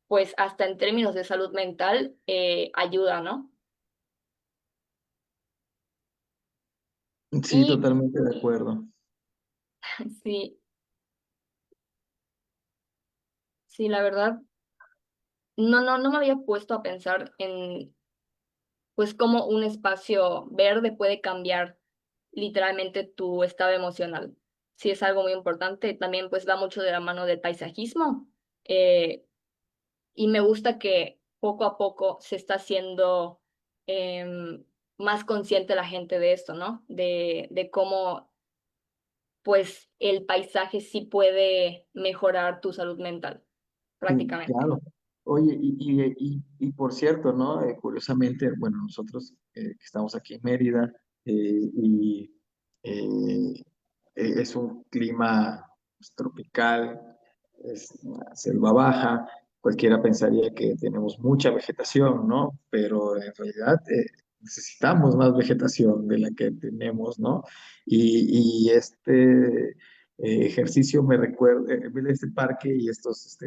pues hasta en términos de salud mental ayuda, ¿no? Sí, Y totalmente de acuerdo. sí, sí, la verdad, no me había puesto a pensar en pues cómo un espacio verde puede cambiar literalmente tu estado emocional. Sí, es algo muy importante. También pues va mucho de la mano del paisajismo. eh, y me gusta que poco a poco se está haciendo em, más consciente la gente de esto, ¿no? De cómo pues el paisaje sí puede mejorar tu salud mental, Sí, prácticamente. claro. Oye, y por cierto, ¿no? Curiosamente, bueno, nosotros que estamos aquí en Mérida y es un clima pues, tropical, es una selva baja, cualquiera pensaría que tenemos mucha vegetación, ¿no? Pero en realidad necesitamos más vegetación de la que tenemos, ¿no? Y este ejercicio me recuerda, este parque y estos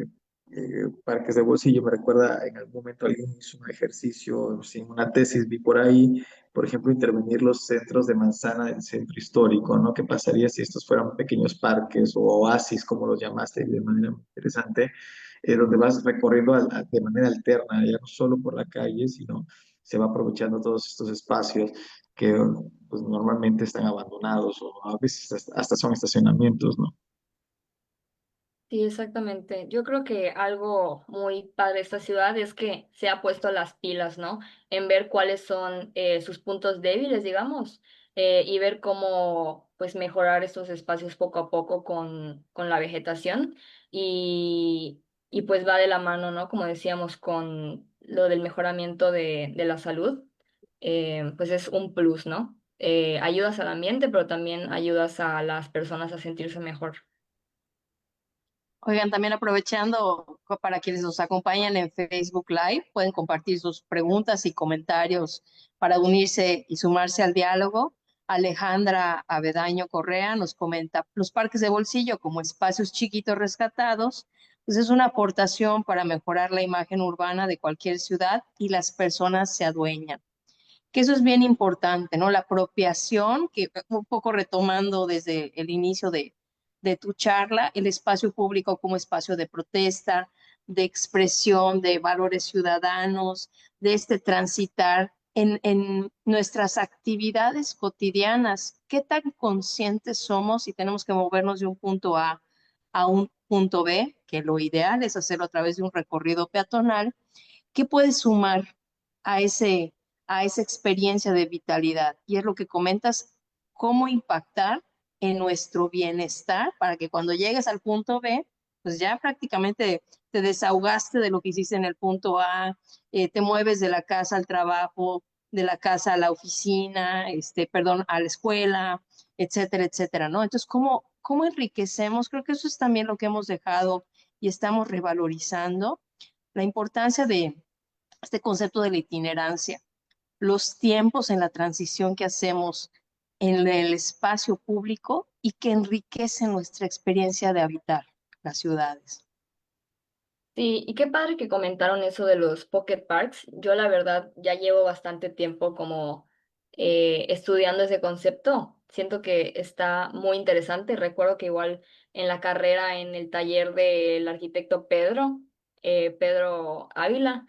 parques de bolsillo, me recuerda en algún momento alguien hizo un ejercicio, sin una tesis, vi por ahí, por ejemplo, intervenir los centros de manzana del centro histórico, ¿no? ¿Qué pasaría si estos fueran pequeños parques o oasis, como los llamaste de manera muy interesante, donde vas recorriendo de manera alterna, ya no solo por la calle, sino se va aprovechando todos estos espacios que pues, normalmente están abandonados o a veces hasta son estacionamientos, ¿no? Sí, exactamente. Yo creo que algo muy padre de esta ciudad es que se ha puesto las pilas, ¿no? En ver cuáles son sus puntos débiles, digamos, y ver cómo, pues, mejorar estos espacios poco a poco con la vegetación y pues va de la mano, ¿no? Como decíamos, con lo del mejoramiento de la salud, pues es un plus, ¿no? Ayudas al ambiente, pero también ayudas a las personas a sentirse mejor. Oigan, también aprovechando para quienes nos acompañan en Facebook Live, pueden compartir sus preguntas y comentarios para unirse y sumarse al diálogo. Alejandra Avedaño Correa nos comenta, los parques de bolsillo como espacios chiquitos rescatados, pues es una aportación para mejorar la imagen urbana de cualquier ciudad y las personas se adueñan. Que eso es bien importante, ¿no? La apropiación, que un poco retomando desde el inicio de tu charla, el espacio público como espacio de protesta, de expresión de valores ciudadanos, de este transitar en nuestras actividades cotidianas. ¿Qué tan conscientes somos si tenemos que movernos de un punto a un punto B, que lo ideal es hacerlo a través de un recorrido peatonal? ¿Qué puede sumar a a esa experiencia de vitalidad? Y es lo que comentas, cómo impactar en nuestro bienestar para que cuando llegues al punto B, pues ya prácticamente te desahogaste de lo que hiciste en el punto A, te mueves de la casa al trabajo, de la casa a la oficina, perdón, a la escuela, etcétera, etcétera, ¿no? Entonces, ¿cómo enriquecemos? Creo que eso es también lo que hemos dejado y estamos revalorizando, la importancia de este concepto de la itinerancia, los tiempos en la transición que hacemos en el espacio público y que enriquecen nuestra experiencia de habitar las ciudades. Sí, y qué padre que comentaron eso de los Pocket Parks. Yo la verdad ya llevo bastante tiempo como estudiando ese concepto. Siento que está muy interesante. Recuerdo que igual en la carrera, en el taller del arquitecto Pedro Ávila,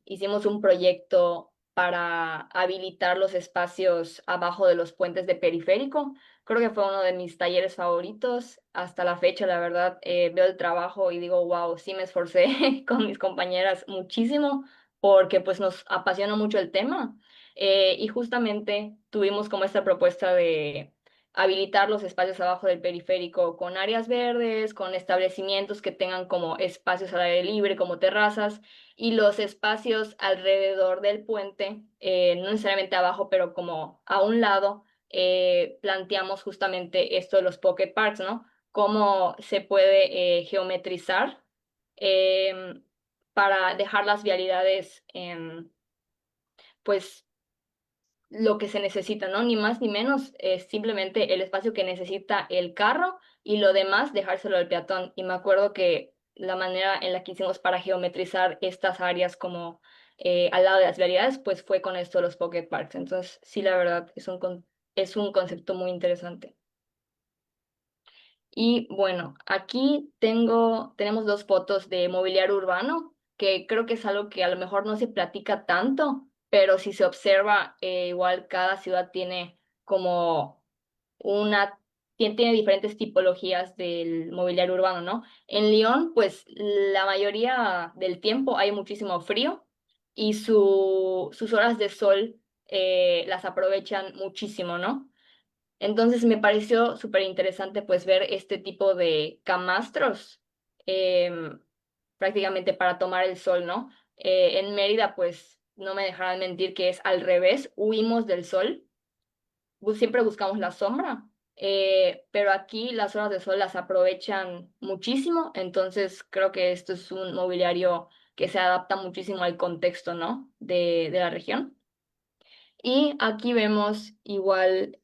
hicimos un proyecto para habilitar los espacios abajo de los puentes de periférico. Creo que fue uno de mis talleres favoritos hasta la fecha, la verdad. Veo el trabajo y digo, wow, sí me esforcé con mis compañeras muchísimo porque pues nos apasiona mucho el tema. Y justamente tuvimos como esta propuesta de habilitar los espacios abajo del periférico con áreas verdes, con establecimientos que tengan como espacios al aire libre, como terrazas, y los espacios alrededor del puente, no necesariamente abajo, pero como a un lado planteamos justamente esto de los pocket parks, ¿no? Cómo se puede geometrizar em, para dejar las vialidades pues lo que se necesita, ¿no? Ni más ni menos, es simplemente el espacio que necesita el carro y lo demás dejárselo al peatón. Y me acuerdo que la manera en la que hicimos para geometrizar estas áreas como al lado de las vialidades, pues fue con esto de los pocket parks. Entonces, sí, la verdad, es un concepto muy interesante. Y bueno, aquí tenemos dos fotos de mobiliario urbano, que creo que es algo que a lo mejor no se platica tanto, pero si se observa, igual cada ciudad tiene como tiene diferentes tipologías del mobiliario urbano, ¿no? En Lyon, pues la mayoría del tiempo hay muchísimo frío y sus horas de sol las aprovechan muchísimo, ¿no? Entonces me pareció súper interesante pues ver este tipo de camastros em, prácticamente para tomar el sol, ¿no? En Mérida pues no me dejarán mentir que es al revés, huimos del sol, siempre buscamos la sombra, pero aquí las horas de sol las aprovechan muchísimo, entonces creo que esto es un mobiliario que se adapta muchísimo al contexto, ¿no? De la región. Y aquí vemos igual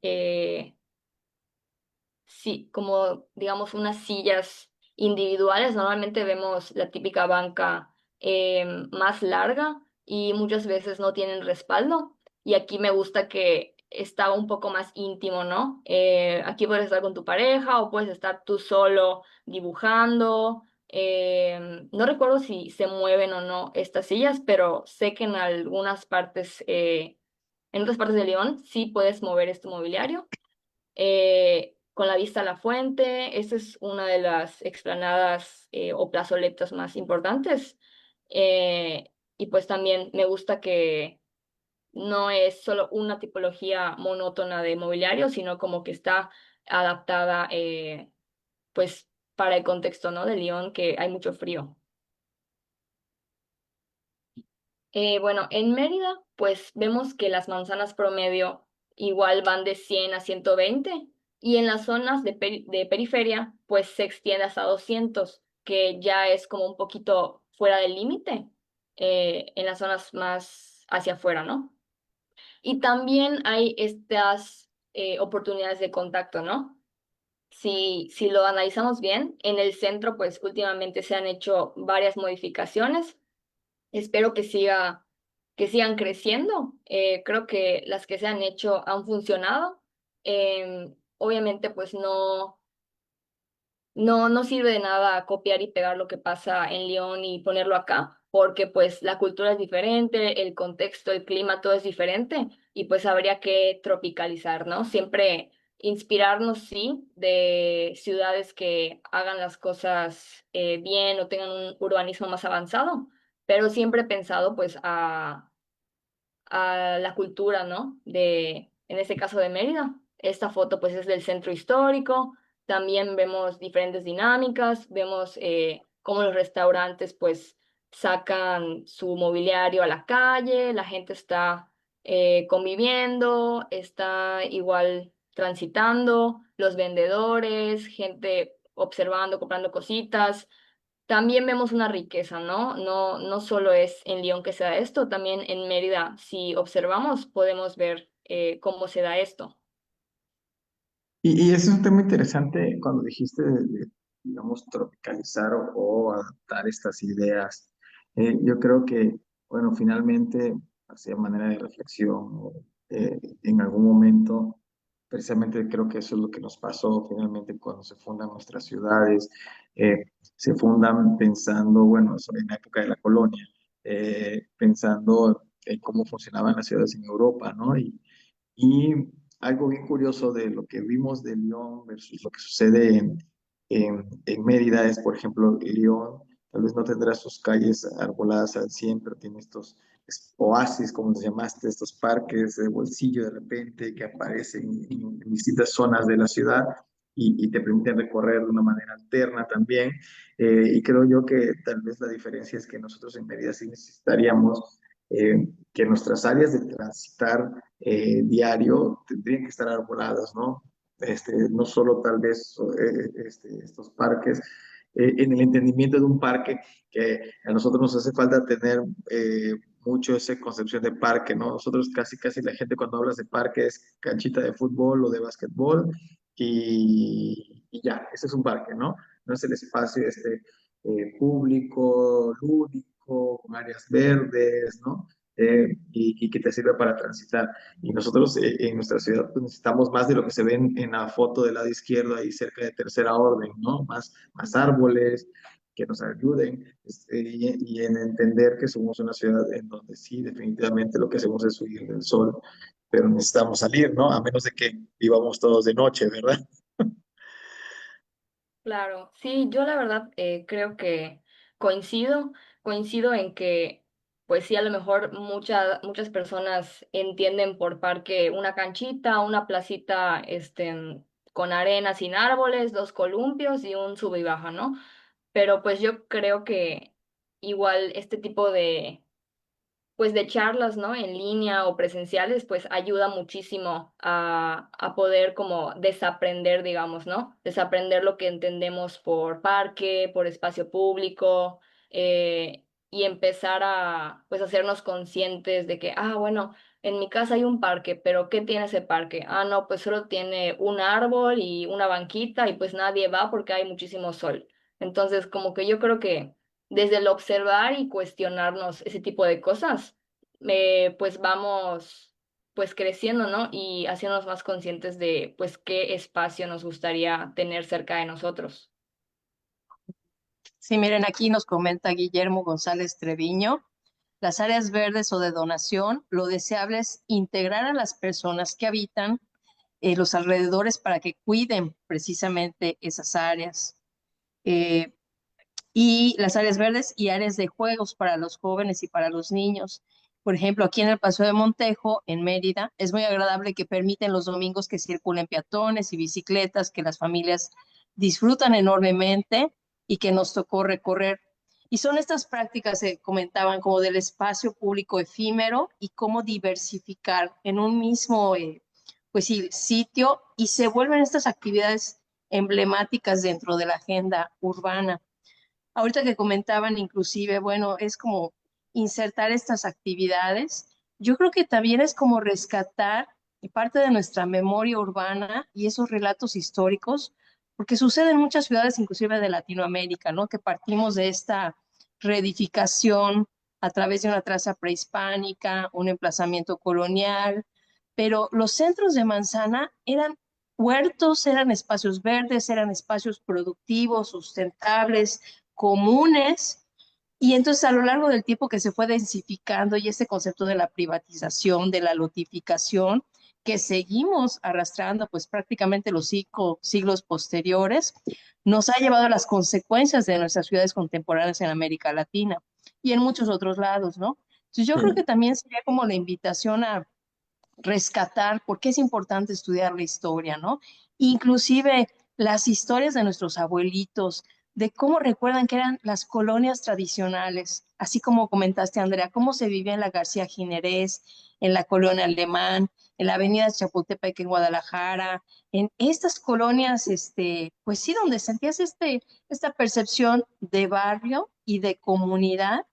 sí, como digamos unas sillas individuales. Normalmente vemos la típica banca más larga y muchas veces no tienen respaldo. Y aquí me gusta que está un poco más íntimo, ¿no? Aquí puedes estar con tu pareja o puedes estar tú solo dibujando. No recuerdo si se mueven o no estas sillas, pero sé que en otras partes de León sí puedes mover este mobiliario con la vista a la fuente. Esta es una de las explanadas o plazoletas más importantes. Y pues también me gusta que no es solo una tipología monótona de mobiliario, sino como que está adaptada pues para el contexto, ¿no? De Lyon, que hay mucho frío. Bueno, en Mérida, pues vemos que las manzanas promedio igual van de 100 a 120 y en las zonas de periferia, pues se extiende hasta 200, que ya es como un poquito fuera del límite en las zonas más hacia afuera, ¿no? Y también hay estas oportunidades de contacto, ¿no? Si lo analizamos bien, en el centro, pues últimamente se han hecho varias modificaciones. Espero que sigan creciendo. Creo que las que se han hecho han funcionado. Obviamente, pues no sirve de nada copiar y pegar lo que pasa en Lyon y ponerlo acá, porque pues la cultura es diferente, el contexto, el clima, todo es diferente y pues habría que tropicalizar, ¿no? Siempre inspirarnos, sí, de ciudades que hagan las cosas bien o tengan un urbanismo más avanzado, pero siempre pensado pues a la cultura, ¿no? En este caso de Mérida. Esta foto pues es del centro histórico. También vemos diferentes dinámicas, vemos cómo los restaurantes pues sacan su mobiliario a la calle, la gente está conviviendo, está igual transitando, los vendedores, gente observando, comprando cositas. También vemos una riqueza, ¿no? No solo es en Lyon que se da esto, también en Mérida, si observamos, podemos ver cómo se da esto. Y ese es un tema interesante cuando dijiste digamos, tropicalizar o adaptar estas ideas. Yo creo que, bueno, finalmente, así de manera de reflexión, en algún momento, precisamente creo que eso es lo que nos pasó finalmente cuando se fundan nuestras ciudades. Se fundan pensando, bueno, eso en la época de la colonia, pensando en cómo funcionaban las ciudades en Europa, ¿no? Y algo bien curioso de lo que vimos de Lyon versus lo que sucede en Mérida es, por ejemplo, Lyon tal vez no tendrá sus calles arboladas al 100, pero tiene estos oasis, como les llamaste, estos parques de bolsillo de repente que aparecen en distintas zonas de la ciudad y te permiten recorrer de una manera alterna también. Y creo yo que tal vez la diferencia es que nosotros en Mérida sí necesitaríamos que nuestras áreas de transitar diario tendrían que estar arboladas, ¿no? No solo tal vez estos parques, en el entendimiento de un parque que a nosotros nos hace falta tener mucho esa concepción de parque, ¿no? Nosotros casi la gente cuando hablas de parque es canchita de fútbol o de básquetbol y ya, ese es un parque, ¿no? No es el espacio público, lúdico, con áreas verdes, ¿no? Y que te sirve para transitar. Y nosotros en nuestra ciudad pues, necesitamos más de lo que se ve en la foto del lado izquierdo, ahí cerca de Tercera Orden, ¿no? Más árboles que nos ayuden y en entender que somos una ciudad en donde sí, definitivamente lo que hacemos es huir del sol, pero necesitamos salir, ¿no? A menos de que vivamos todos de noche, ¿verdad? Claro, sí, yo la verdad creo que coincido, coincido en que, pues sí, a lo mejor muchas personas entienden por parque una canchita, una placita, con arena sin árboles, dos columpios y un sube y baja, ¿no? Pero pues yo creo que igual este tipo de pues de charlas, ¿no? En línea o presenciales, pues ayuda muchísimo a poder como desaprender, digamos, ¿no? Desaprender lo que entendemos por parque, por espacio público, y empezar a, pues, hacernos conscientes de que, ah, bueno, en mi casa hay un parque, pero ¿qué tiene ese parque? Ah, no, pues solo tiene un árbol y una banquita y pues nadie va porque hay muchísimo sol. Entonces, como que yo creo que desde el observar y cuestionarnos ese tipo de cosas, pues vamos pues creciendo, ¿no? Y haciéndonos más conscientes de pues qué espacio nos gustaría tener cerca de nosotros. Sí, miren, aquí nos comenta Guillermo González Treviño. Las áreas verdes o de donación, lo deseable es integrar a las personas que habitan los alrededores para que cuiden precisamente esas áreas. Eh, y las áreas verdes y áreas de juegos para los jóvenes y para los niños. Por ejemplo, aquí en el Paseo de Montejo, en Mérida, es muy agradable que permiten los domingos que circulen peatones y bicicletas, que las familias disfrutan enormemente y que nos tocó recorrer. Y son estas prácticas, se comentaban, como del espacio público efímero y cómo diversificar en un mismo pues sí, sitio y se vuelven estas actividades emblemáticas dentro de la agenda urbana. Ahorita que comentaban inclusive, bueno, es como insertar estas actividades. Yo creo que también es como rescatar parte de nuestra memoria urbana y esos relatos históricos, porque sucede en muchas ciudades, inclusive de Latinoamérica, ¿no? Que partimos de esta reedificación a través de una traza prehispánica, un emplazamiento colonial, pero los centros de manzana eran huertos, eran espacios verdes, eran espacios productivos, sustentables, comunes, y entonces a lo largo del tiempo que se fue densificando y ese concepto de la privatización, de la lotificación, que seguimos arrastrando pues prácticamente los siglos posteriores, nos ha llevado a las consecuencias de nuestras ciudades contemporáneas en América Latina y en muchos otros lados, ¿no? Entonces yo creo que Sí. también sería como la invitación a rescatar por qué es importante estudiar la historia, ¿no? Inclusive las historias de nuestros abuelitos, de cómo recuerdan que eran las colonias tradicionales, así como comentaste, Andrea, cómo se vivía en la García Ginerés, en la colonia Alemán, en la avenida Chapultepec en Guadalajara, en estas colonias, pues sí, donde sentías esta percepción de barrio y de comunidad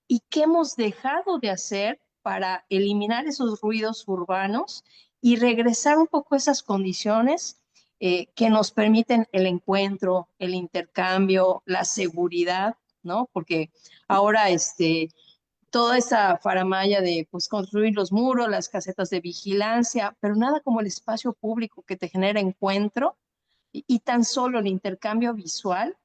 y qué hemos dejado de hacer para eliminar esos ruidos urbanos y regresar un poco a esas condiciones que nos permiten el encuentro, el intercambio, la seguridad, ¿no? Porque ahora toda esa faramalla de pues construir los muros, las casetas de vigilancia, pero nada como el espacio público que te genera encuentro y tan solo el intercambio visual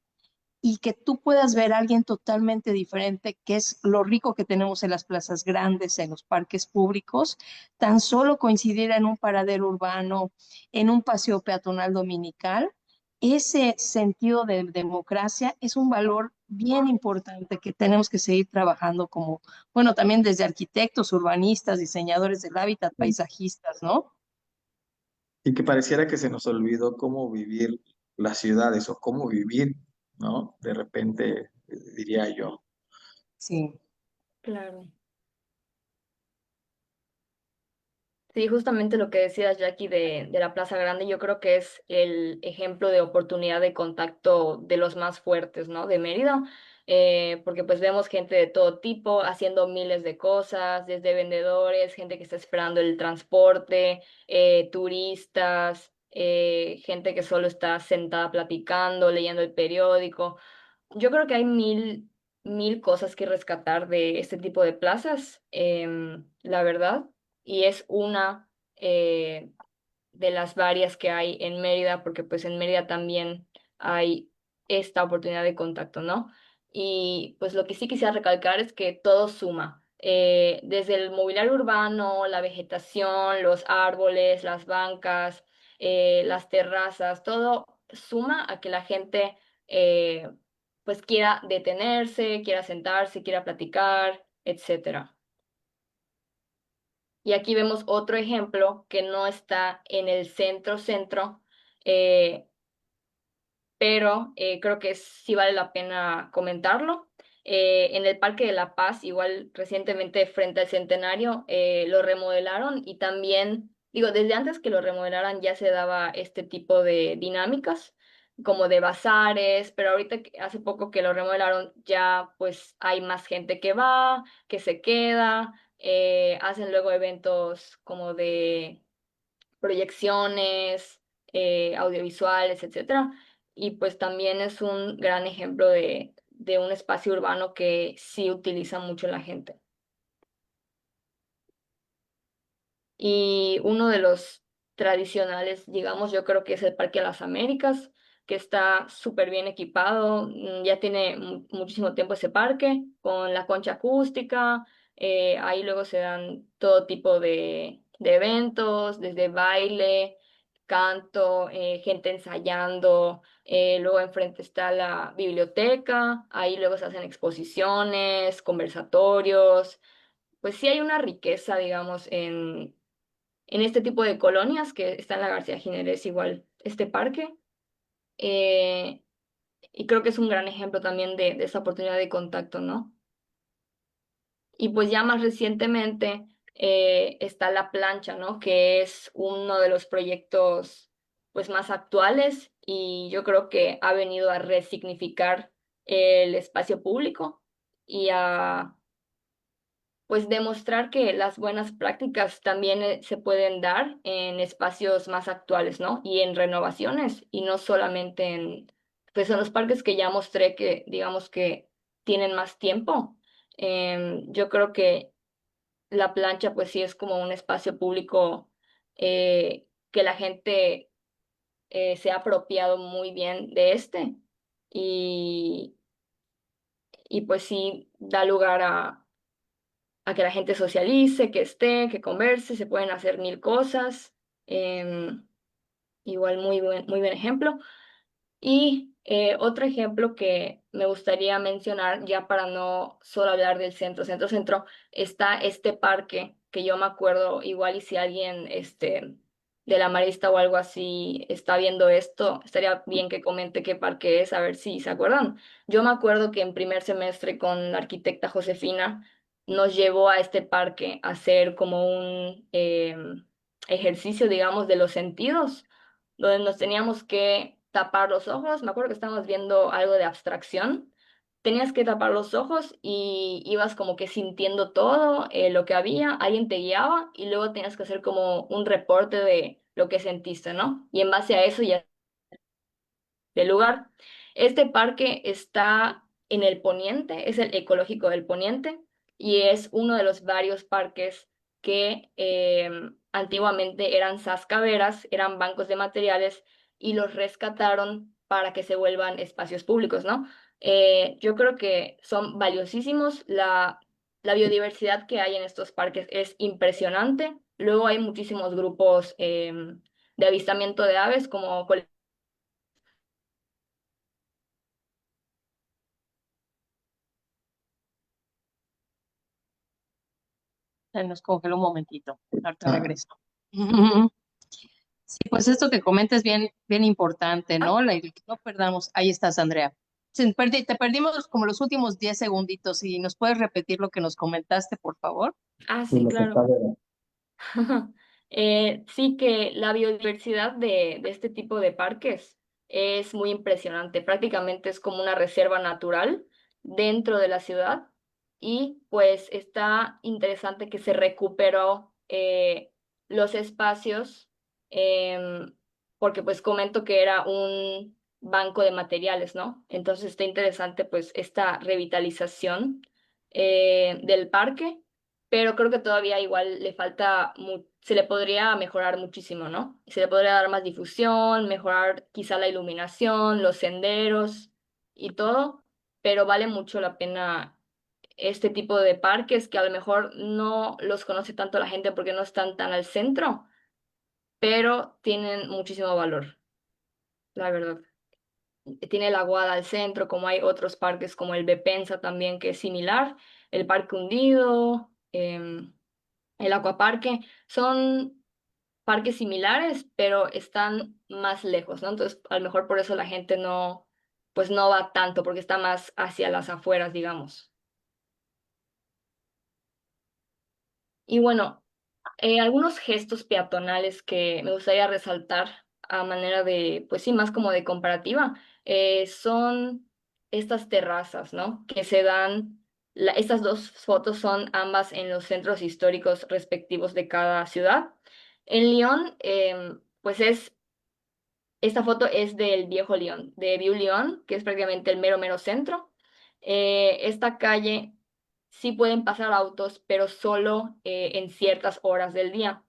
y que tú puedas ver a alguien totalmente diferente, que es lo rico que tenemos en las plazas grandes, en los parques públicos, tan solo coincidir en un paradero urbano, en un paseo peatonal dominical, ese sentido de democracia es un valor bien importante que tenemos que seguir trabajando como, bueno, también desde arquitectos, urbanistas, diseñadores del hábitat, paisajistas, ¿no? Y que pareciera que se nos olvidó cómo vivir las ciudades o cómo vivir, ¿no? De repente, diría yo. Sí. Claro. Sí, justamente lo que decías, Jackie, de la Plaza Grande, yo creo que es el ejemplo de oportunidad de contacto de los más fuertes, ¿no? De Mérida. porque pues vemos gente de todo tipo haciendo miles de cosas, desde vendedores, gente que está esperando el transporte, turistas, gente que solo está sentada platicando, leyendo el periódico. Yo creo que hay mil cosas que rescatar de este tipo de plazas, la verdad, y es una de las varias que hay en Mérida, porque pues en Mérida también hay esta oportunidad de contacto, ¿no? Y pues lo que sí quisiera recalcar es que todo suma. Desde el mobiliario urbano, la vegetación, los árboles, las bancas, las terrazas, todo suma a que la gente pues quiera detenerse, quiera sentarse, quiera platicar, etcétera. Y aquí vemos otro ejemplo que no está en el centro, eh, pero creo que sí vale la pena comentarlo. En el Parque de la Paz, igual recientemente frente al Centenario, lo remodelaron y también, digo, desde antes que lo remodelaran ya se daba este tipo de dinámicas, como de bazares, pero ahorita hace poco que lo remodelaron ya pues hay más gente que va, que se queda, hacen luego eventos como de proyecciones, audiovisuales, etcétera. Y pues también es un gran ejemplo de un espacio urbano que sí utiliza mucho la gente. Y uno de los tradicionales, digamos, yo creo que es el Parque de las Américas, que está súper bien equipado. Ya tiene muchísimo tiempo ese parque, con la concha acústica. Ahí luego se dan todo tipo de eventos, desde baile, canto, gente ensayando. Luego enfrente está la biblioteca. Ahí luego se hacen exposiciones, conversatorios. Pues sí hay una riqueza, digamos, en este tipo de colonias que está en la García Jiménez, igual este parque. eh, y creo que es un gran ejemplo también de esa oportunidad de contacto, ¿no? Y pues ya más recientemente está La Plancha, ¿no? Que es uno de los proyectos pues más actuales y yo creo que ha venido a resignificar el espacio público y a pues demostrar que las buenas prácticas también se pueden dar en espacios más actuales, ¿no? Y en renovaciones, y no solamente pues en los parques que ya mostré que, digamos que tienen más tiempo. Yo creo que la plancha, pues sí es como un espacio público que la gente se ha apropiado muy bien de este, y, y pues sí da lugar a que la gente socialice, que esté, que converse, se pueden hacer mil cosas. em, Igual muy buen ejemplo. Y otro ejemplo que me gustaría mencionar, ya para no solo hablar del centro, está este parque que yo me acuerdo, igual y si alguien de la Marista o algo así está viendo esto, estaría bien que comente qué parque es, a ver si se acuerdan. Yo me acuerdo que en primer semestre con la arquitecta Josefina nos llevó a este parque a hacer como un ejercicio, digamos, de los sentidos donde nos teníamos que tapar los ojos. Me acuerdo que estábamos viendo algo de abstracción. Tenías que tapar los ojos y ibas como que sintiendo todo lo que había, alguien te guiaba y luego tenías que hacer como un reporte de lo que sentiste, ¿no? Y en base a eso ya del lugar. Este parque está en el Poniente, es el ecológico del Poniente y es uno de los varios parques que antiguamente eran sascaveras, eran bancos de materiales y los rescataron para que se vuelvan espacios públicos, ¿no? Yo creo que son valiosísimos. La biodiversidad que hay en estos parques es impresionante. Luego hay muchísimos grupos de avistamiento de aves como Se nos congeló un momentito. Ahorita Ah, regreso. Sí, pues esto que comentas es bien, bien importante, ¿no? Que no perdamos. Ahí estás, Andrea. Te perdimos como los últimos 10 segunditos. ¿Y nos puedes repetir lo que nos comentaste, por favor? y Sí, lo que está claro. de- Sí que la biodiversidad de este tipo de parques es muy impresionante. Prácticamente es como una reserva natural dentro de la ciudad y pues está interesante que se recuperó los espacios, em, porque pues comento que era un banco de materiales, ¿no? Entonces está interesante pues esta revitalización del parque, pero creo que todavía igual le falta, se le podría mejorar muchísimo, ¿no? Se le podría dar más difusión, mejorar quizá la iluminación, los senderos y todo, pero vale mucho la pena este tipo de parques que a lo mejor no los conoce tanto la gente porque no están tan al centro, pero tienen muchísimo valor, la verdad. Tiene la Guada al centro, como hay otros parques como el Bepensa también, que es similar, el Parque Hundido, el Acuaparque, son parques similares, pero están más lejos, ¿no? Entonces, a lo mejor por eso la gente no, pues no va tanto, porque está más hacia las afueras, digamos. Y bueno, algunos gestos peatonales que me gustaría resaltar a manera de, pues sí, más como de comparativa, son estas terrazas, ¿no? Que se dan, estas dos fotos son ambas en los centros históricos respectivos de cada ciudad. En Lyon, pues esta foto es del viejo Lyon, de Vieux Lyon, que es prácticamente el mero, mero centro. Esta calle sí pueden pasar autos, pero solo en ciertas horas del día.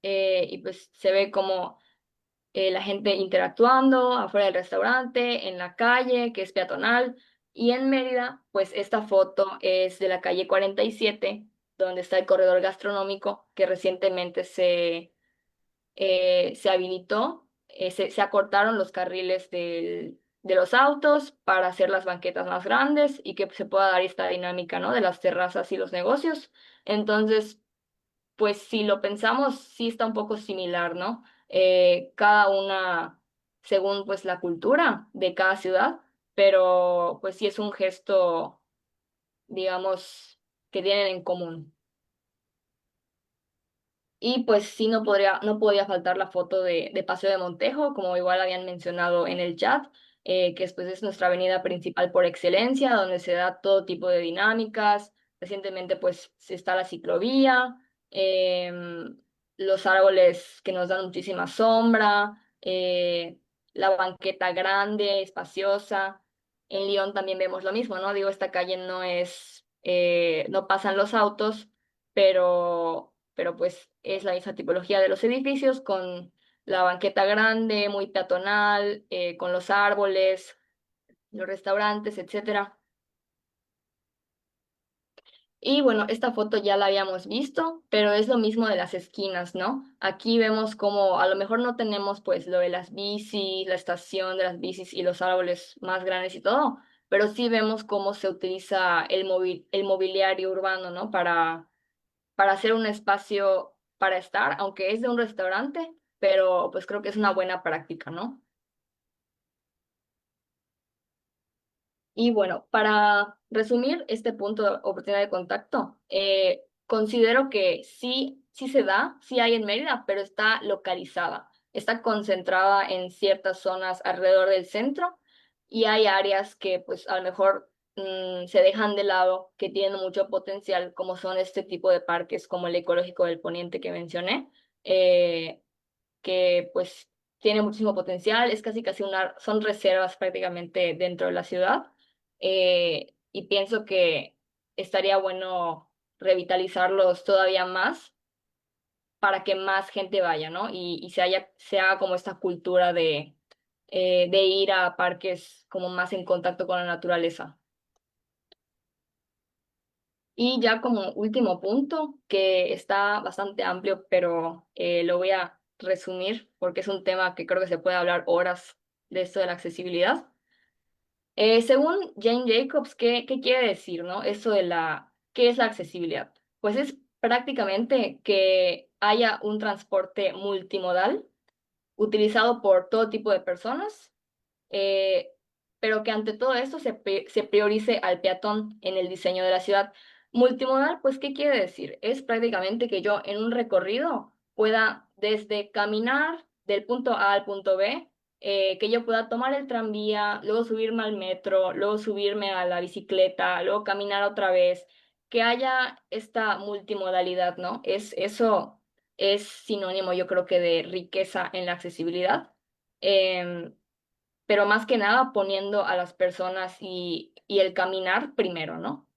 Y pues se ve como la gente interactuando afuera del restaurante, en la calle, que es peatonal. Y en Mérida, pues esta foto es de la calle 47, donde está el corredor gastronómico que recientemente se habilitó, se acortaron los carriles de los autos para hacer las banquetas más grandes y que se pueda dar esta dinámica, ¿no? De las terrazas y los negocios. Entonces, pues si lo pensamos, sí está un poco similar, ¿no? Cada una según pues la cultura de cada ciudad, pero pues sí es un gesto, digamos, que tienen en común. Y pues sí, no podía faltar la foto de Paseo de Montejo, como igual habían mencionado en el chat, que después es nuestra avenida principal por excelencia, donde se da todo tipo de dinámicas. Recientemente pues está la ciclovía, los árboles que nos dan muchísima sombra, la banqueta grande, espaciosa. En Lyon también vemos lo mismo, ¿no? Digo, esta calle no es, no pasan los autos, pero pues es la misma tipología de los edificios con la banqueta grande, muy peatonal, con los árboles, los restaurantes, etcétera. Y bueno, esta foto ya la habíamos visto, pero es lo mismo de las esquinas, ¿no? Aquí vemos como a lo mejor no tenemos pues lo de las bicis, la estación de las bicis y los árboles más grandes y todo, pero sí vemos cómo se utiliza el mobiliario urbano, ¿no? Para hacer un espacio para estar, aunque es de un restaurante, pero pues creo que es una buena práctica, ¿no? Y bueno, para resumir este punto de oportunidad de contacto, considero que sí, sí se da, sí hay en Mérida, pero está localizada, está concentrada en ciertas zonas alrededor del centro y hay áreas que pues a lo mejor se dejan de lado, que tienen mucho potencial, como son este tipo de parques como el Ecológico del Poniente que mencioné, eh, que pues tiene muchísimo potencial, es casi casi son reservas prácticamente dentro de la ciudad, y pienso que estaría bueno revitalizarlos todavía más para que más gente vaya, ¿no? Y se haga como esta cultura de ir a parques como más en contacto con la naturaleza. Y ya como último punto, que está bastante amplio, pero lo voy a resumir porque es un tema que creo que se puede hablar horas de esto de la accesibilidad. Según Jane Jacobs, ¿qué quiere decir, no? Eso de ¿qué es la accesibilidad? Pues es prácticamente que haya un transporte multimodal utilizado por todo tipo de personas, eh, pero que ante todo esto se priorice al peatón en el diseño de la ciudad. Multimodal, pues, ¿qué quiere decir? Es prácticamente que yo en un recorrido pueda desde caminar del punto A al punto B, que yo pueda tomar el tranvía, luego subirme al metro, luego subirme a la bicicleta, luego caminar otra vez, que haya esta multimodalidad, ¿no? Eso es sinónimo, yo creo que de riqueza en la accesibilidad. Em, pero más que nada poniendo a las personas y el caminar primero, ¿no?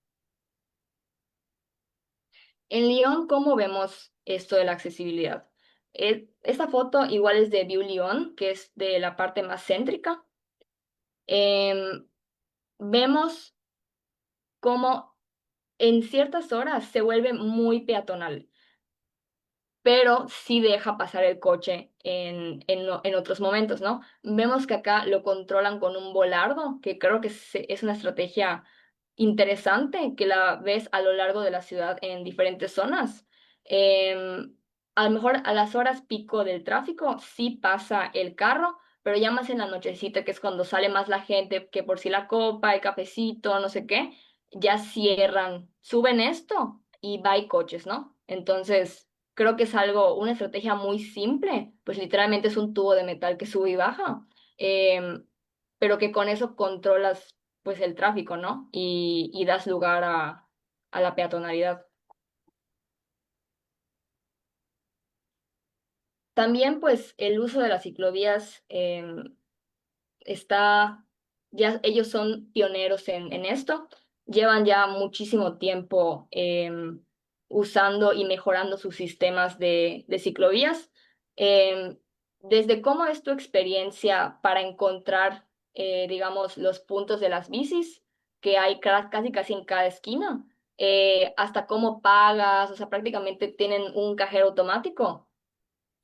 En Lyon, ¿cómo vemos esto de la accesibilidad? Esta foto igual es de View Lyon, que es de la parte más céntrica. Em, Vemos cómo en ciertas horas se vuelve muy peatonal, pero sí deja pasar el coche en otros momentos, ¿no? Vemos que acá lo controlan con un volardo, que creo que es una estrategia interesante, que la ves a lo largo de la ciudad en diferentes zonas. Em, a lo mejor a las horas pico del tráfico sí pasa el carro, pero ya más en la nochecita, que es cuando sale más la gente, que por si la copa, el cafecito, no sé qué, ya cierran, suben esto y va y coches, ¿no? Entonces creo que es algo, una estrategia muy simple, pues literalmente es un tubo de metal que sube y baja, em, pero que con eso controlas pues el tráfico, ¿no? Y das lugar a la peatonalidad. También pues el uso de las ciclovías está, ya ellos son pioneros en esto, llevan ya muchísimo tiempo usando y mejorando sus sistemas de ciclovías. Em, ¿Desde cómo es tu experiencia para encontrar, digamos, los puntos de las bicis que hay casi casi en cada esquina? Hasta cómo pagas, o sea, prácticamente tienen un cajero automático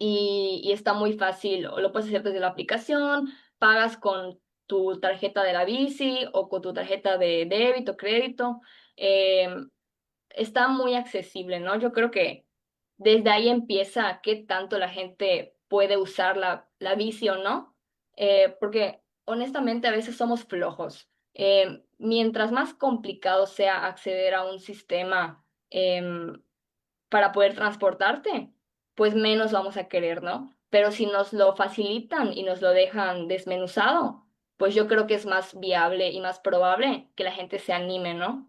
y está muy fácil, o lo puedes hacer desde la aplicación, pagas con tu tarjeta de la bici o con tu tarjeta de débito, crédito. eh, Está muy accesible, ¿no? Yo creo que desde ahí empieza qué tanto la gente puede usar la bici o no, porque honestamente a veces somos flojos. Mientras más complicado sea acceder a un sistema, para poder transportarte, pues menos vamos a querer, ¿no? Pero si nos lo facilitan y nos lo dejan desmenuzado, pues yo creo que es más viable y más probable que la gente se anime, ¿no?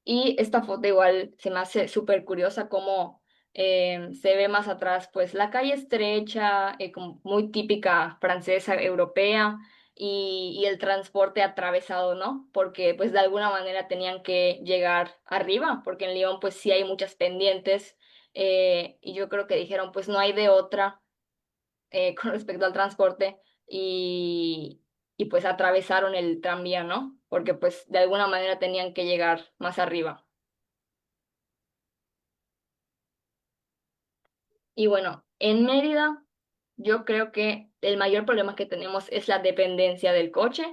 Y esta foto igual se me hace súper curiosa cómo se ve más atrás, pues la calle estrecha, como muy típica francesa, europea, y el transporte atravesado, ¿no? Porque pues de alguna manera tenían que llegar arriba, porque en Lyon pues sí hay muchas pendientes, y yo creo que dijeron pues no hay de otra con respecto al transporte y, y pues atravesaron el tranvía, ¿no? Porque pues de alguna manera tenían que llegar más arriba. Y bueno, en Mérida yo creo que el mayor problema que tenemos es la dependencia del coche.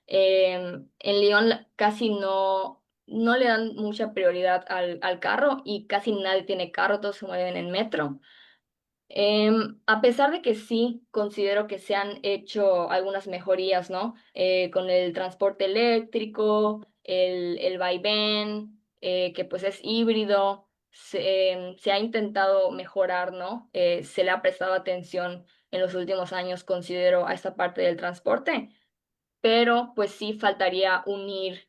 En León casi no le dan mucha prioridad al carro y casi nadie tiene carro, todos se mueven en metro. A pesar de que sí considero que se han hecho algunas mejorías, ¿no? Con el transporte eléctrico, el vaivén, que pues es híbrido, se ha intentado mejorar, ¿no? Se le ha prestado atención en los últimos años, considero, a esta parte del transporte, pero pues sí faltaría unir,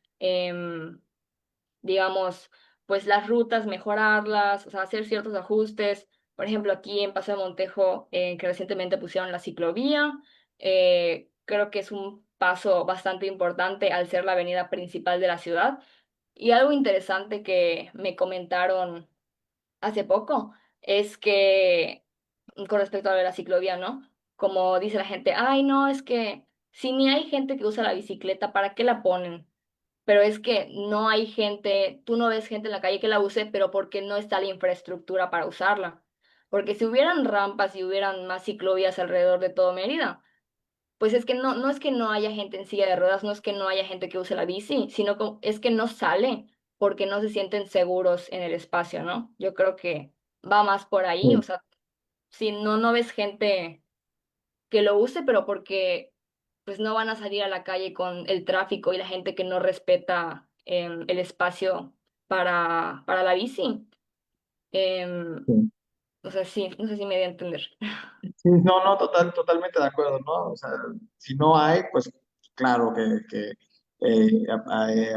digamos, pues las rutas, mejorarlas, o sea, hacer ciertos ajustes. Por ejemplo, aquí en Paso de Montejo, que recientemente pusieron la ciclovía, creo que es un paso bastante importante al ser la avenida principal de la ciudad. Y algo interesante que me comentaron hace poco es que, con respecto a lo de la ciclovía, ¿no? Como dice la gente, ay, no, es que si ni hay gente que usa la bicicleta, ¿para qué la ponen? Pero es que no hay gente, tú no ves gente en la calle que la use, pero porque no está la infraestructura para usarla. Porque si hubieran rampas y hubieran más ciclovías alrededor de todo Mérida, pues es que no es que no haya gente en silla de ruedas, no es que no haya gente que use la bici, sino es que no sale porque no se sienten seguros en el espacio, ¿no? Yo creo que va más por ahí, o Sí, sea, si no ves gente que lo use, pero porque pues no van a salir a la calle con el tráfico y la gente que no respeta el espacio para la bici. Em, sí. O sea, sí, no sé si me voy a entender. Sí, no, no, totalmente de acuerdo, ¿no? O sea, si no hay, pues claro que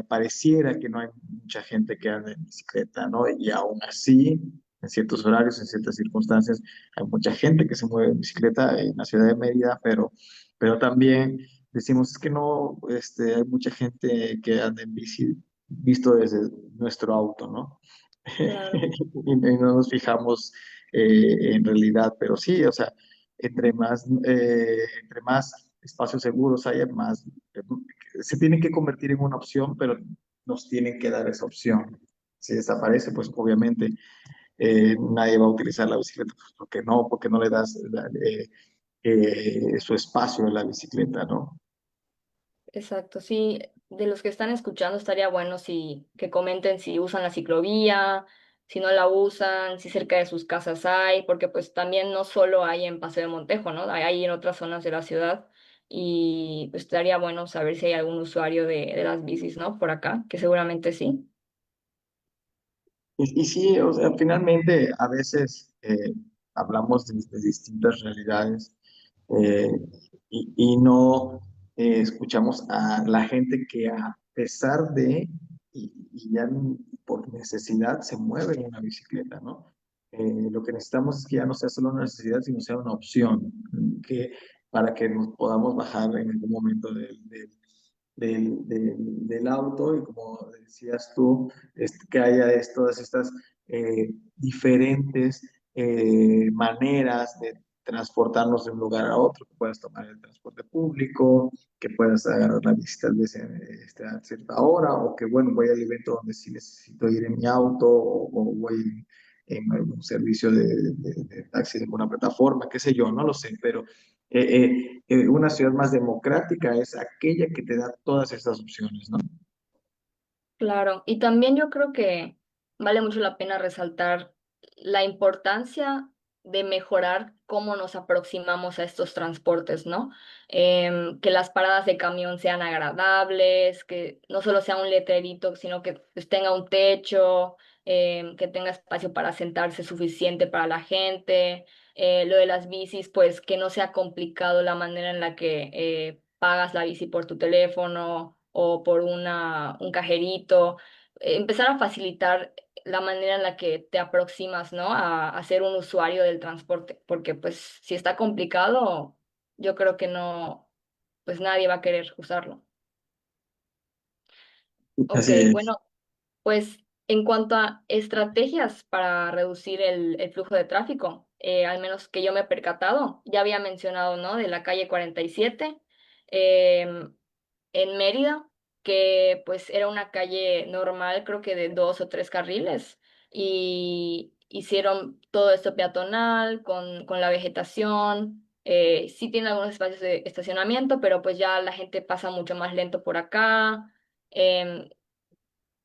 pareciera que no hay mucha gente que anda en bicicleta, ¿no? Y aún así, en ciertos horarios, en ciertas circunstancias, hay mucha gente que se mueve en bicicleta en la ciudad de Mérida, pero también decimos es que no, hay mucha gente que anda en bici visto desde nuestro auto, ¿no? Claro, Y no nos fijamos en realidad, pero sí, o sea, entre más espacios seguros haya, más se tiene que convertir en una opción, pero nos tienen que dar esa opción. Si desaparece, pues obviamente nadie va a utilizar la bicicleta, pues, porque no le das su espacio a la bicicleta, ¿no? exacto. Sí, de los que están escuchando estaría bueno si que comenten si usan la ciclovía, si no la usan, si cerca de sus casas hay, porque pues también no solo hay en Paseo de Montejo, ¿no? Hay en otras zonas de la ciudad y pues estaría bueno saber si hay algún usuario de las bicis, ¿no? Por acá, que seguramente sí. Y sí, o sea, finalmente a veces hablamos de distintas realidades eh, y no escuchamos a la gente que a pesar de, y ya por necesidad se mueve en una bicicleta, ¿no? Lo que necesitamos es que ya no sea solo una necesidad, sino sea una opción, que, para que nos podamos bajar en algún momento del auto y como decías tú, que haya todas estas diferentes maneras de transportarnos de un lugar a otro, que puedas tomar el transporte público, que puedas agarrar la bici tal vez a cierta hora, o que bueno, voy al evento donde sí necesito ir en mi auto, o voy en algún servicio de taxi de alguna plataforma, qué sé yo, no lo sé, pero una ciudad más democrática es aquella que te da todas estas opciones, ¿no? Claro, y también yo creo que vale mucho la pena resaltar la importancia de mejorar cómo nos aproximamos a estos transportes, ¿no? Que las paradas de camión sean agradables, que no solo sea un letrerito, sino que pues, tenga un techo, que tenga espacio para sentarse suficiente para la gente. Lo de las bicis, pues que no sea complicado la manera en la que pagas la bici por tu teléfono o por un cajerito. Empezar a facilitar la manera en la que te aproximas, ¿no? A ser un usuario del transporte, porque pues si está complicado, yo creo que no, pues nadie va a querer usarlo. Ok, Así es. bueno, pues en cuanto a estrategias para reducir el flujo de tráfico, al menos que yo me he percatado, ya había mencionado, ¿no? De la calle 47, em, en Mérida, que pues era una calle normal, creo que de 2 o 3 carriles, y hicieron todo esto peatonal con la vegetación. Sí tiene algunos espacios de estacionamiento, pero pues ya la gente pasa mucho más lento por acá. Em,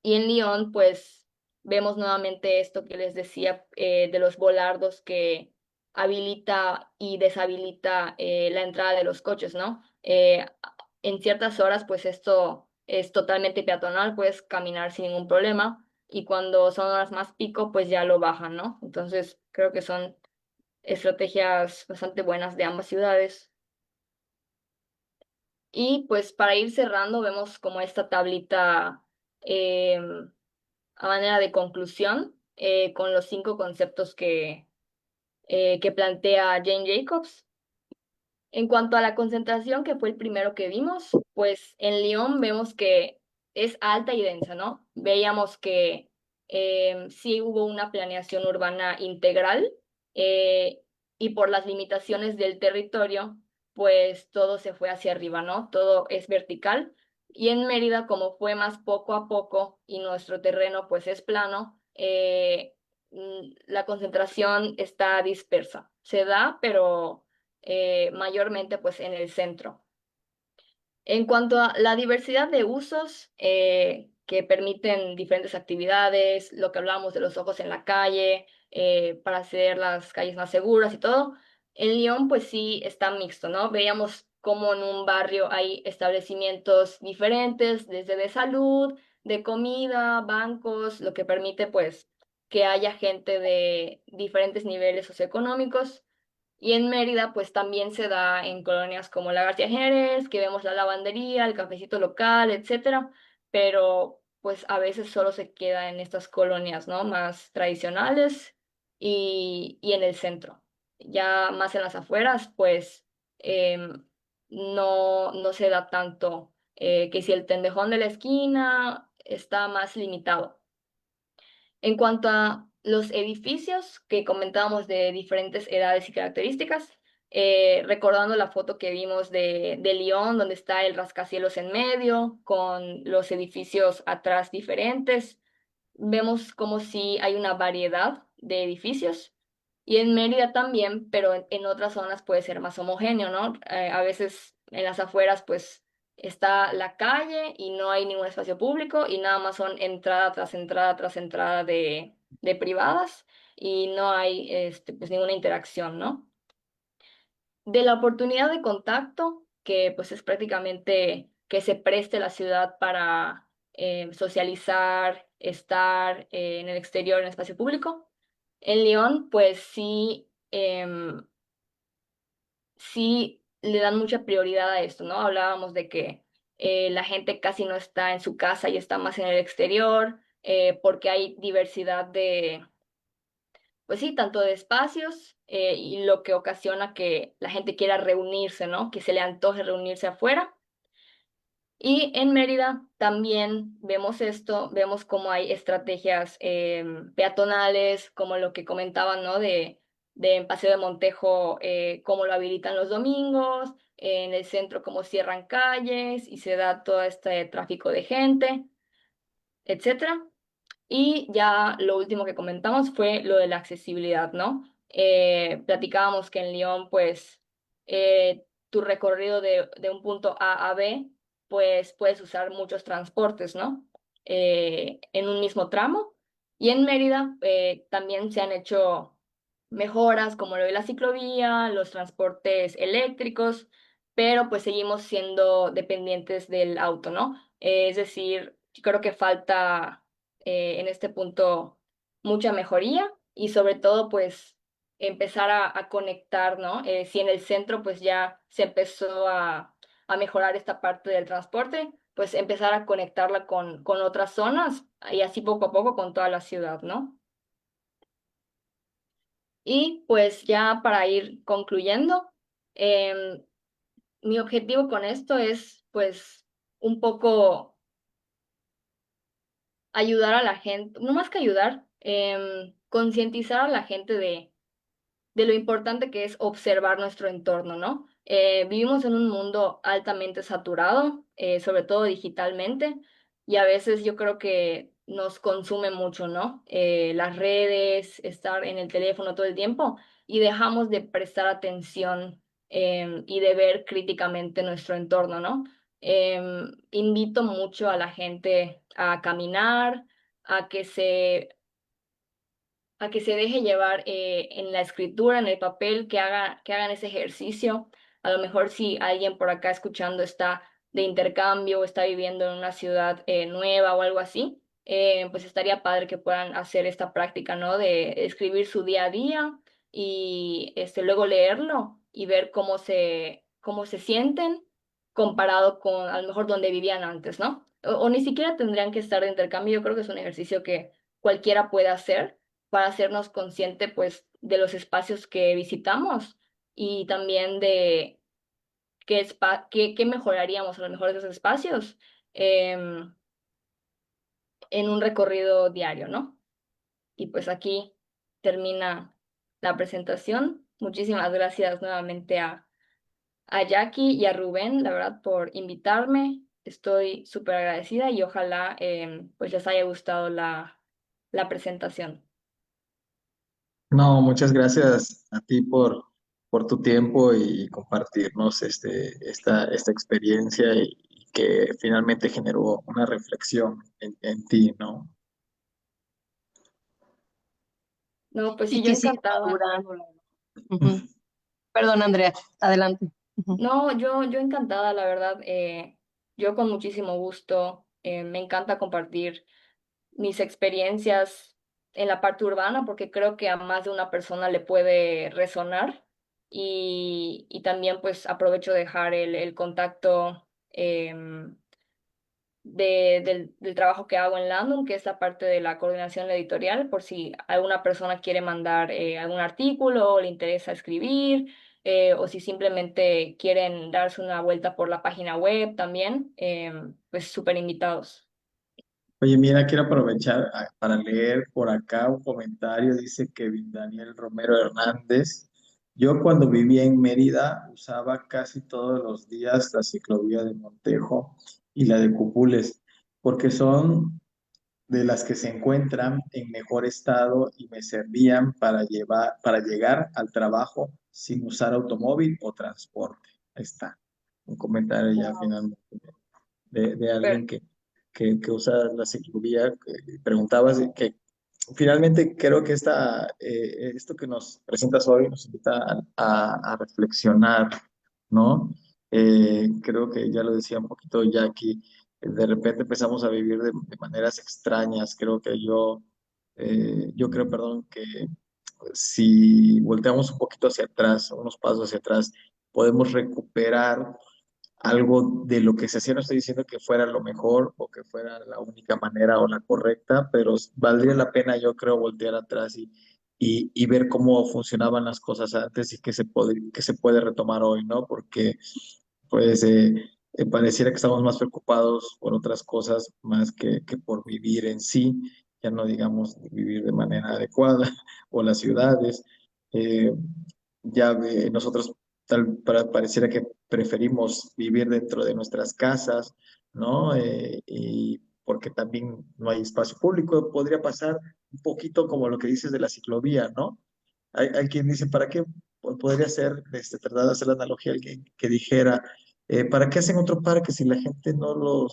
y en Lyon, pues vemos nuevamente esto que les decía de los volardos que habilita y deshabilita la entrada de los coches, ¿no? En ciertas horas, pues esto es totalmente peatonal, puedes caminar sin ningún problema y cuando son horas más pico, pues ya lo bajan, ¿no? Entonces, creo que son estrategias bastante buenas de ambas ciudades. Y pues para ir cerrando, vemos como esta tablita a manera de conclusión con los 5 conceptos que plantea Jane Jacobs. En cuanto a la concentración, que fue el primero que vimos, pues en Lyon vemos que es alta y densa, ¿no? Veíamos que sí hubo una planeación urbana integral eh, y por las limitaciones del territorio, pues todo se fue hacia arriba, ¿no? Todo es vertical. Y en Mérida, como fue más poco a poco y nuestro terreno pues es plano, la concentración está dispersa. Se da, pero mayormente pues en el centro. En cuanto a la diversidad de usos que permiten diferentes actividades, lo que hablábamos de los ojos en la calle, para hacer las calles más seguras y todo, en Lyon pues sí está mixto, ¿no? Veíamos cómo en un barrio hay establecimientos diferentes, desde de salud, de comida, bancos, lo que permite pues que haya gente de diferentes niveles socioeconómicos. Y en Mérida, pues también se da en colonias como la García Jerez, que vemos la lavandería, el cafecito local, etcétera, pero pues a veces solo se queda en estas colonias, ¿no? Más tradicionales y en el centro. Ya más en las afueras, pues no se da tanto, que si el tendejón de la esquina está más limitado. En cuanto a los edificios que comentábamos de diferentes edades y características, recordando la foto que vimos de Lyon, donde está el rascacielos en medio, con los edificios atrás diferentes, vemos como si hay una variedad de edificios. Y en Mérida también, pero en otras zonas puede ser más homogéneo, ¿no? A veces en las afueras, pues está la calle y no hay ningún espacio público y nada más son entrada tras entrada tras entrada de privadas y no hay pues ninguna interacción, ¿no? De la oportunidad de contacto, que pues es prácticamente que se preste la ciudad para socializar, estar en el exterior, en el espacio público. En León, pues sí, sí le dan mucha prioridad a esto, ¿no? Hablábamos de que la gente casi no está en su casa y está más en el exterior, porque hay diversidad de, pues sí, tanto de espacios y lo que ocasiona que la gente quiera reunirse, ¿no? Que se le antoje reunirse afuera. Y en Mérida también vemos esto, vemos cómo hay estrategias peatonales, como lo que comentaban, ¿no? De en Paseo de Montejo, cómo lo habilitan los domingos, en el centro cómo cierran calles y se da todo este tráfico de gente, etcétera. Y ya lo último que comentamos fue lo de la accesibilidad, ¿no? Platicábamos que en Lyon, pues, tu recorrido de un punto A a B, pues puedes usar muchos transportes, ¿no? En un mismo tramo. Y en Mérida también se han hecho mejoras como lo de la ciclovía, los transportes eléctricos, pero pues seguimos siendo dependientes del auto, ¿no? Es decir, creo que falta en este punto mucha mejoría y sobre todo pues empezar a conectar, ¿no? Si en el centro pues ya se empezó a mejorar esta parte del transporte, pues empezar a conectarla con otras zonas y así poco a poco con toda la ciudad, ¿no? Y pues ya para ir concluyendo, em, mi objetivo con esto es pues un poco ayudar a la gente, no más que ayudar, concientizar a la gente de lo importante que es observar nuestro entorno, ¿no? Vivimos en un mundo altamente saturado, sobre todo digitalmente, y a veces yo creo que nos consume mucho, ¿no? Las redes, estar en el teléfono todo el tiempo, y dejamos de prestar atención y de ver críticamente nuestro entorno, ¿no? Invito mucho a la gente a caminar, a que se a que se deje llevar en la escritura, en el papel, que hagan ese ejercicio. A lo mejor si alguien por acá escuchando está de intercambio o está viviendo en una ciudad nueva o algo así, pues estaría padre que puedan hacer esta práctica, ¿no? De escribir su día a día y luego leerlo y ver cómo se sienten comparado con a lo mejor donde vivían antes, ¿no? O ni siquiera tendrían que estar de intercambio. Yo creo que es un ejercicio que cualquiera puede hacer para hacernos consciente pues de los espacios que visitamos y también de qué mejoraríamos a lo mejor de esos espacios em, en un recorrido diario, ¿no? Y pues aquí termina la presentación. Muchísimas gracias nuevamente a Jackie y a Rubén, la verdad, por invitarme. Estoy súper agradecida y ojalá pues les haya gustado la presentación. No, muchas gracias a ti por tu tiempo y compartirnos esta experiencia y que finalmente generó una reflexión en ti, ¿no? No, pues sí, Y yo que siga encantada. madurando. Ujú. Perdón, Andrea, adelante. Ujú. No, yo encantada, la verdad. Yo con muchísimo gusto. Me encanta compartir mis experiencias en la parte urbana, porque creo que a más de una persona le puede resonar. Y también pues aprovecho de dejar el contacto del trabajo que hago en Landon, que es la parte de la coordinación editorial, por si alguna persona quiere mandar algún artículo o le interesa escribir, o si simplemente quieren darse una vuelta por la página web también, pues súper invitados. Oye, mira, quiero aprovechar para leer por acá un comentario. Dice Kevin Daniel Romero Hernández. Yo cuando vivía en Mérida usaba casi todos los días la ciclovía de Montejo y la de Cupules, porque son de las que se encuentran en mejor estado y me servían para llegar al trabajo sin usar automóvil o transporte. Ahí está, un comentario ya Wow. finalmente de alguien que usa la ciclovía. Preguntabas que finalmente creo que esto que nos presentas hoy nos invita a reflexionar, ¿no? Creo que ya lo decía un poquito Jackie, de repente empezamos a vivir de maneras extrañas. Yo creo, perdón, que si volteamos un poquito hacia atrás, unos pasos hacia atrás, podemos recuperar algo de lo que se hacía. No estoy diciendo que fuera lo mejor o que fuera la única manera o la correcta, pero valdría la pena, yo creo, voltear atrás y ver cómo funcionaban las cosas antes y que se puede retomar hoy, ¿no? Porque pues pareciera que estamos más preocupados por otras cosas más que por vivir en sí, ya no digamos vivir de manera adecuada o las ciudades. Eh, Nosotros pareciera que preferimos vivir dentro de nuestras casas, ¿no? Y porque también no hay espacio público. Podría pasar un poquito como lo que dices de la ciclovía, ¿no? Hay quien dice, ¿para qué? Podría ser, tratar de hacer la analogía, alguien que dijera, ¿para qué hacen otro parque si la gente no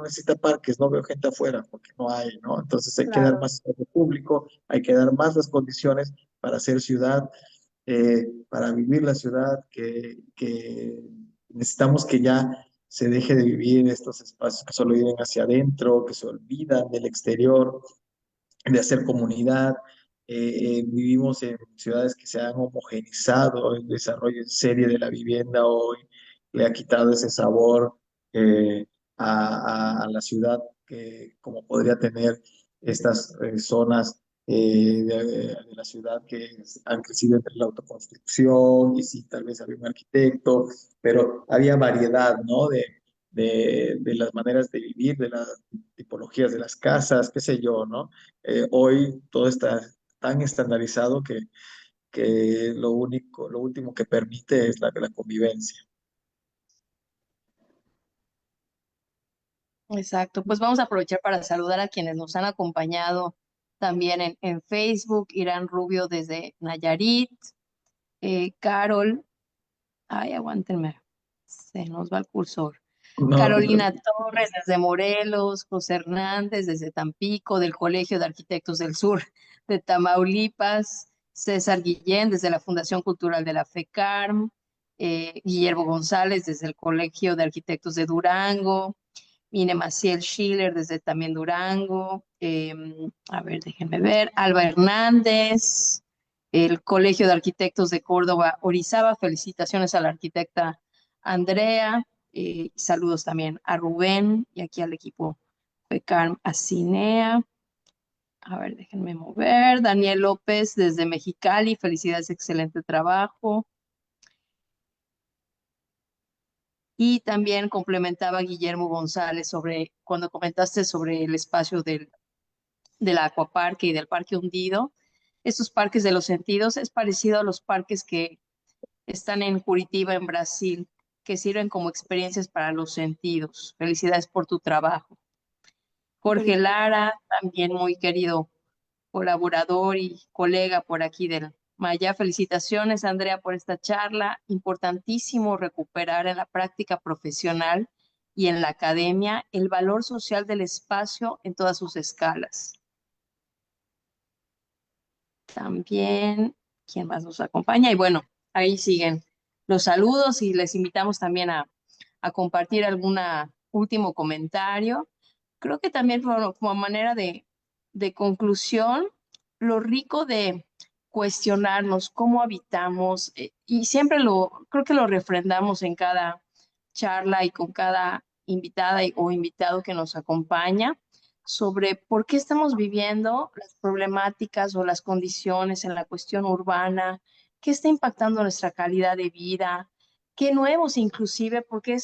necesita parques? No veo gente afuera porque no hay, ¿no? Entonces hay que dar Claro, más espacio público, hay que dar más las condiciones para hacer ciudad, para vivir la ciudad, que necesitamos que ya se deje de vivir estos espacios que solo viven hacia adentro, que se olvidan del exterior, de hacer comunidad. Vivimos en ciudades que se han homogeneizado. El desarrollo en serie de la vivienda hoy le ha quitado ese sabor a la ciudad que como podría tener estas zonas de la ciudad que han crecido entre la autoconstrucción y sí, tal vez había un arquitecto, pero había variedad, ¿no? De las maneras de vivir, de las tipologías de las casas, qué sé yo, ¿no? Hoy todo está tan estandarizado que lo último que permite es la convivencia. Exacto, pues vamos a aprovechar para saludar a quienes nos han acompañado también en Facebook. Irán Rubio desde Nayarit, Carol, ay, aguántenme, se nos va el cursor. No, te Carolina preocupes. Torres desde Morelos, José Hernández desde Tampico, del Colegio de Arquitectos del Sur de Tamaulipas, César Guillén desde la Fundación Cultural de la FECARM, Guillermo González desde el Colegio de Arquitectos de Durango, Mine Maciel Schiller desde también Durango, a ver, déjenme ver, Alba Hernández, el Colegio de Arquitectos de Córdoba, Orizaba, felicitaciones a la arquitecta Andrea, saludos también a Rubén y aquí al equipo Pecar Acinea. A ver, déjenme mover. Daniel López desde Mexicali, felicidades, excelente trabajo. Y también complementaba Guillermo González sobre cuando comentaste sobre el espacio del Aquaparque y del Parque Hundido. Estos parques de los sentidos es parecido a los parques que están en Curitiba, en Brasil, que sirven como experiencias para los sentidos. Felicidades por tu trabajo. Jorge felicidades. Lara, también muy querido colaborador y colega por aquí del Maya. Felicitaciones, Andrea, por esta charla. Importantísimo recuperar en la práctica profesional y en la academia el valor social del espacio en todas sus escalas. También, ¿quién más nos acompaña? Y bueno, ahí siguen los saludos y les invitamos también a compartir algún último comentario. Creo que también como manera de conclusión, lo rico de cuestionarnos cómo habitamos, y siempre creo que lo refrendamos en cada charla y con cada invitada o invitado que nos acompaña, sobre por qué estamos viviendo las problemáticas o las condiciones en la cuestión urbana, qué está impactando nuestra calidad de vida, qué nuevos inclusive, porque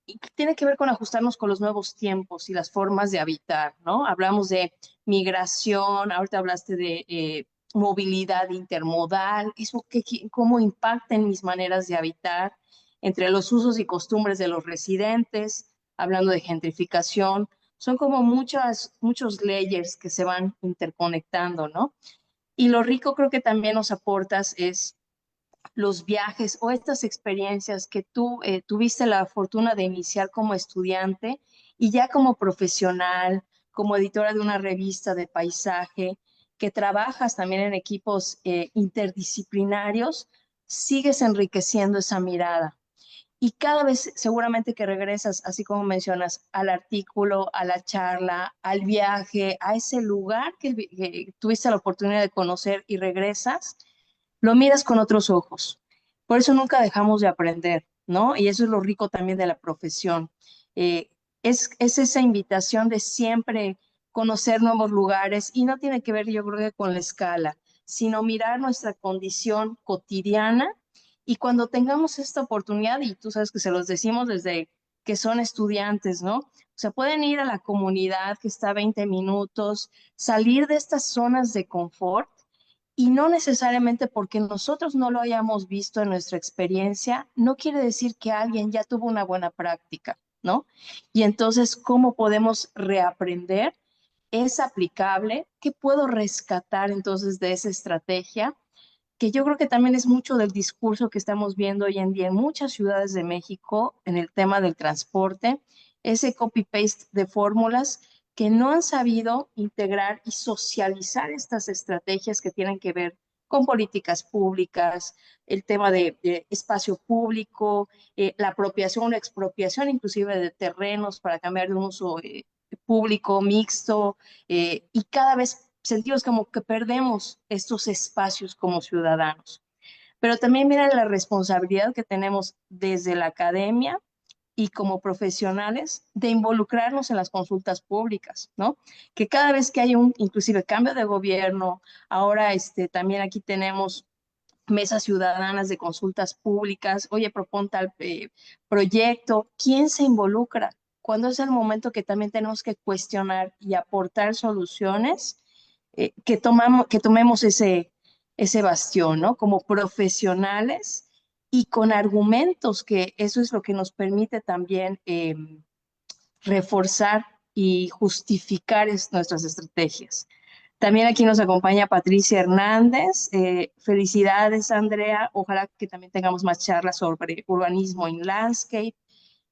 y que tiene que ver con ajustarnos con los nuevos tiempos y las formas de habitar, ¿no? Hablamos de migración, ahorita hablaste de movilidad intermodal, eso cómo impacta en mis maneras de habitar, entre los usos y costumbres de los residentes, hablando de gentrificación, son como muchos layers que se van interconectando, ¿no? Y lo rico creo que también nos aportas es los viajes o estas experiencias que tú tuviste la fortuna de iniciar como estudiante y ya como profesional, como editora de una revista de paisaje, que trabajas también en equipos interdisciplinarios, sigues enriqueciendo esa mirada. Y cada vez seguramente que regresas, así como mencionas, al artículo, a la charla, al viaje, a ese lugar que tuviste la oportunidad de conocer y regresas, lo miras con otros ojos. Por eso nunca dejamos de aprender, ¿no? Y eso es lo rico también de la profesión. Eh, es esa invitación de siempre conocer nuevos lugares y no tiene que ver, yo creo que con la escala, sino mirar nuestra condición cotidiana y cuando tengamos esta oportunidad, y tú sabes que se los decimos desde que son estudiantes, ¿no? O sea, pueden ir a la comunidad que está a 20 minutos, salir de estas zonas de confort y no necesariamente porque nosotros no lo hayamos visto en nuestra experiencia, no quiere decir que alguien ya tuvo una buena práctica, ¿no? Y entonces, ¿cómo podemos reaprender? ¿Es aplicable? ¿Qué puedo rescatar entonces de esa estrategia? Que yo creo que también es mucho del discurso que estamos viendo hoy en día en muchas ciudades de México en el tema del transporte, ese copy-paste de fórmulas que no han sabido integrar y socializar estas estrategias que tienen que ver con políticas públicas, el tema de espacio público, la apropiación o expropiación inclusive de terrenos para cambiar de un uso público mixto, y cada vez sentimos como que perdemos estos espacios como ciudadanos. Pero también mira la responsabilidad que tenemos desde la academia y como profesionales de involucrarnos en las consultas públicas, ¿no? Que cada vez que hay un inclusive cambio de gobierno, ahora también aquí tenemos mesas ciudadanas de consultas públicas, oye, propon tal proyecto, ¿quién se involucra? ¿Cuándo es el momento que también tenemos que cuestionar y aportar soluciones, que tomemos ese bastión, ¿no? Como profesionales y con argumentos, que eso es lo que nos permite también reforzar y justificar nuestras estrategias. También aquí nos acompaña Patricia Hernández. Felicidades, Andrea. Ojalá que también tengamos más charlas sobre urbanismo en landscape.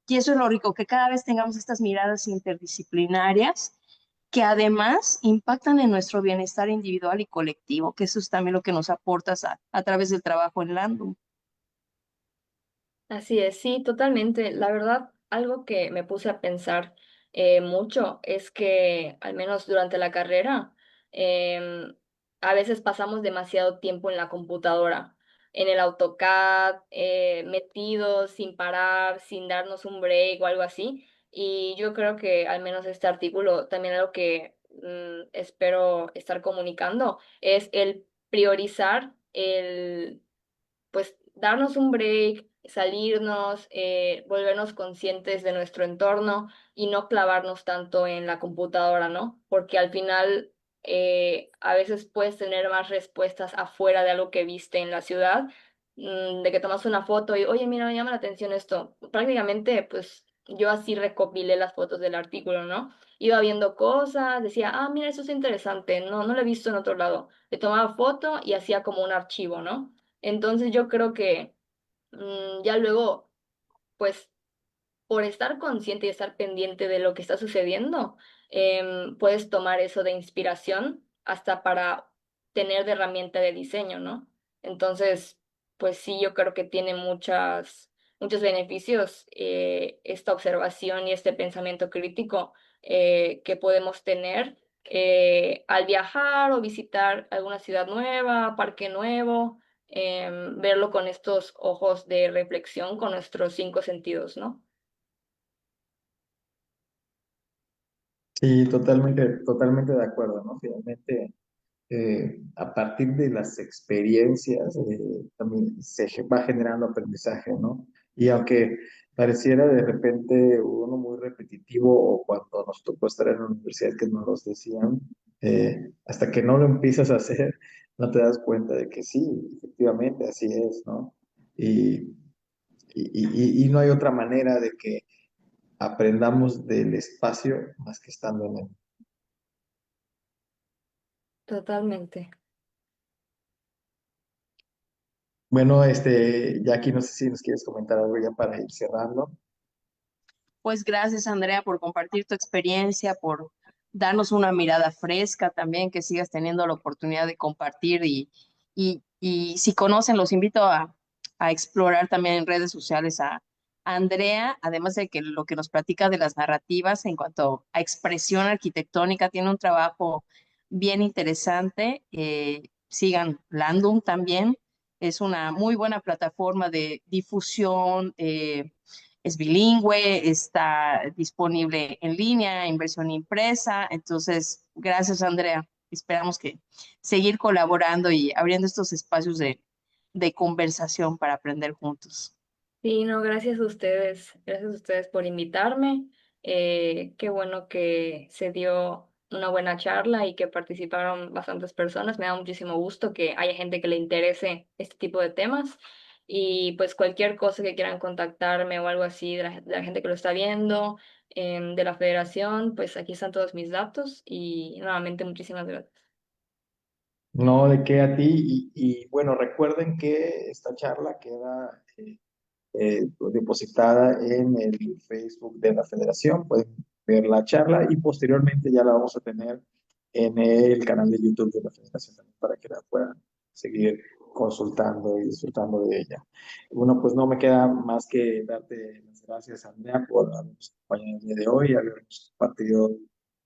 Y eso es lo rico, que cada vez tengamos estas miradas interdisciplinarias que además impactan en nuestro bienestar individual y colectivo, que eso es también lo que nos aportas a través del trabajo en Landum. Así es, sí, totalmente. La verdad, algo que me puse a pensar mucho es que, al menos durante la carrera, em, a veces pasamos demasiado tiempo en la computadora, en el AutoCAD, metidos sin parar, sin darnos un break o algo así. Y yo creo que al menos este artículo, también algo que espero estar comunicando, es el priorizar el pues darnos un break, salirnos, volvernos conscientes de nuestro entorno y no clavarnos tanto en la computadora, ¿no? Porque al final a veces puedes tener más respuestas afuera de algo que viste en la ciudad, de que tomas una foto y, oye, mira, me llama la atención esto. Prácticamente, pues yo así recopilé las fotos del artículo, ¿no? Iba viendo cosas, decía, ah, mira, eso es interesante, no, no lo he visto en otro lado. Le tomaba foto y hacía como un archivo, ¿no? Entonces yo creo que ya luego, pues por estar consciente y estar pendiente de lo que está sucediendo, puedes tomar eso de inspiración hasta para tener de herramienta de diseño, ¿no? Entonces, pues sí, yo creo que tiene muchos beneficios esta observación y este pensamiento crítico que podemos tener. al viajar o visitar alguna ciudad nueva, parque nuevo, verlo con estos ojos de reflexión, con nuestros cinco sentidos, ¿no? Sí, totalmente, totalmente de acuerdo, ¿no? Finalmente, a partir de las experiencias, también va generando aprendizaje, ¿no? Y aunque pareciera de repente uno muy repetitivo o cuando nos tocó estar en la universidad que nos los decían, hasta que no lo empiezas a hacer, no te das cuenta de que sí, efectivamente, así es, ¿no? Y, y no hay otra manera de que aprendamos del espacio más que estando en él. Totalmente. Bueno, Jackie, no sé si nos quieres comentar algo ya para ir cerrando. Pues gracias, Andrea, por compartir tu experiencia, por darnos una mirada fresca también, que sigas teniendo la oportunidad de compartir y si conocen, los invito a explorar también en redes sociales a Andrea, además de que lo que nos platica de las narrativas en cuanto a expresión arquitectónica, tiene un trabajo bien interesante. Sigan Landum también, es una muy buena plataforma de difusión. Es bilingüe, está disponible en línea, en versión impresa. Entonces, gracias, Andrea. Esperamos que seguir colaborando y abriendo estos espacios de conversación para aprender juntos. Sí, no, gracias a ustedes por invitarme. Qué bueno que se dio una buena charla y que participaron bastantes personas. Me da muchísimo gusto que haya gente que le interese este tipo de temas. Y pues cualquier cosa que quieran contactarme o algo así de la gente que lo está viendo, de la federación, pues aquí están todos mis datos y nuevamente muchísimas gracias. No, de qué a ti. Y bueno, recuerden que esta charla queda depositada en el Facebook de la Federación. Pueden ver la charla y posteriormente ya la vamos a tener en el canal de YouTube de la Federación también para que la puedan seguir consultando y disfrutando de ella. Bueno, pues no me queda más que darte las gracias, Andrea, por habernos acompañado el día de hoy, habernos compartido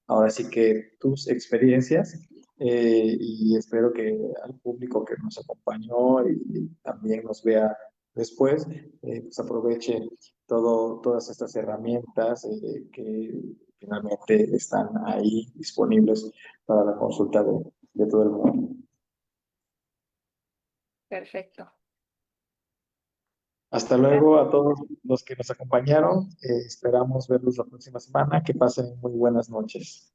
ahora sí que tus experiencias. Y espero que al público que nos acompañó y también nos vea después, pues aproveche todas estas herramientas que finalmente están ahí disponibles para la consulta de todo el mundo. Perfecto. Hasta luego a todos los que nos acompañaron. Esperamos verlos la próxima semana. Que pasen muy buenas noches.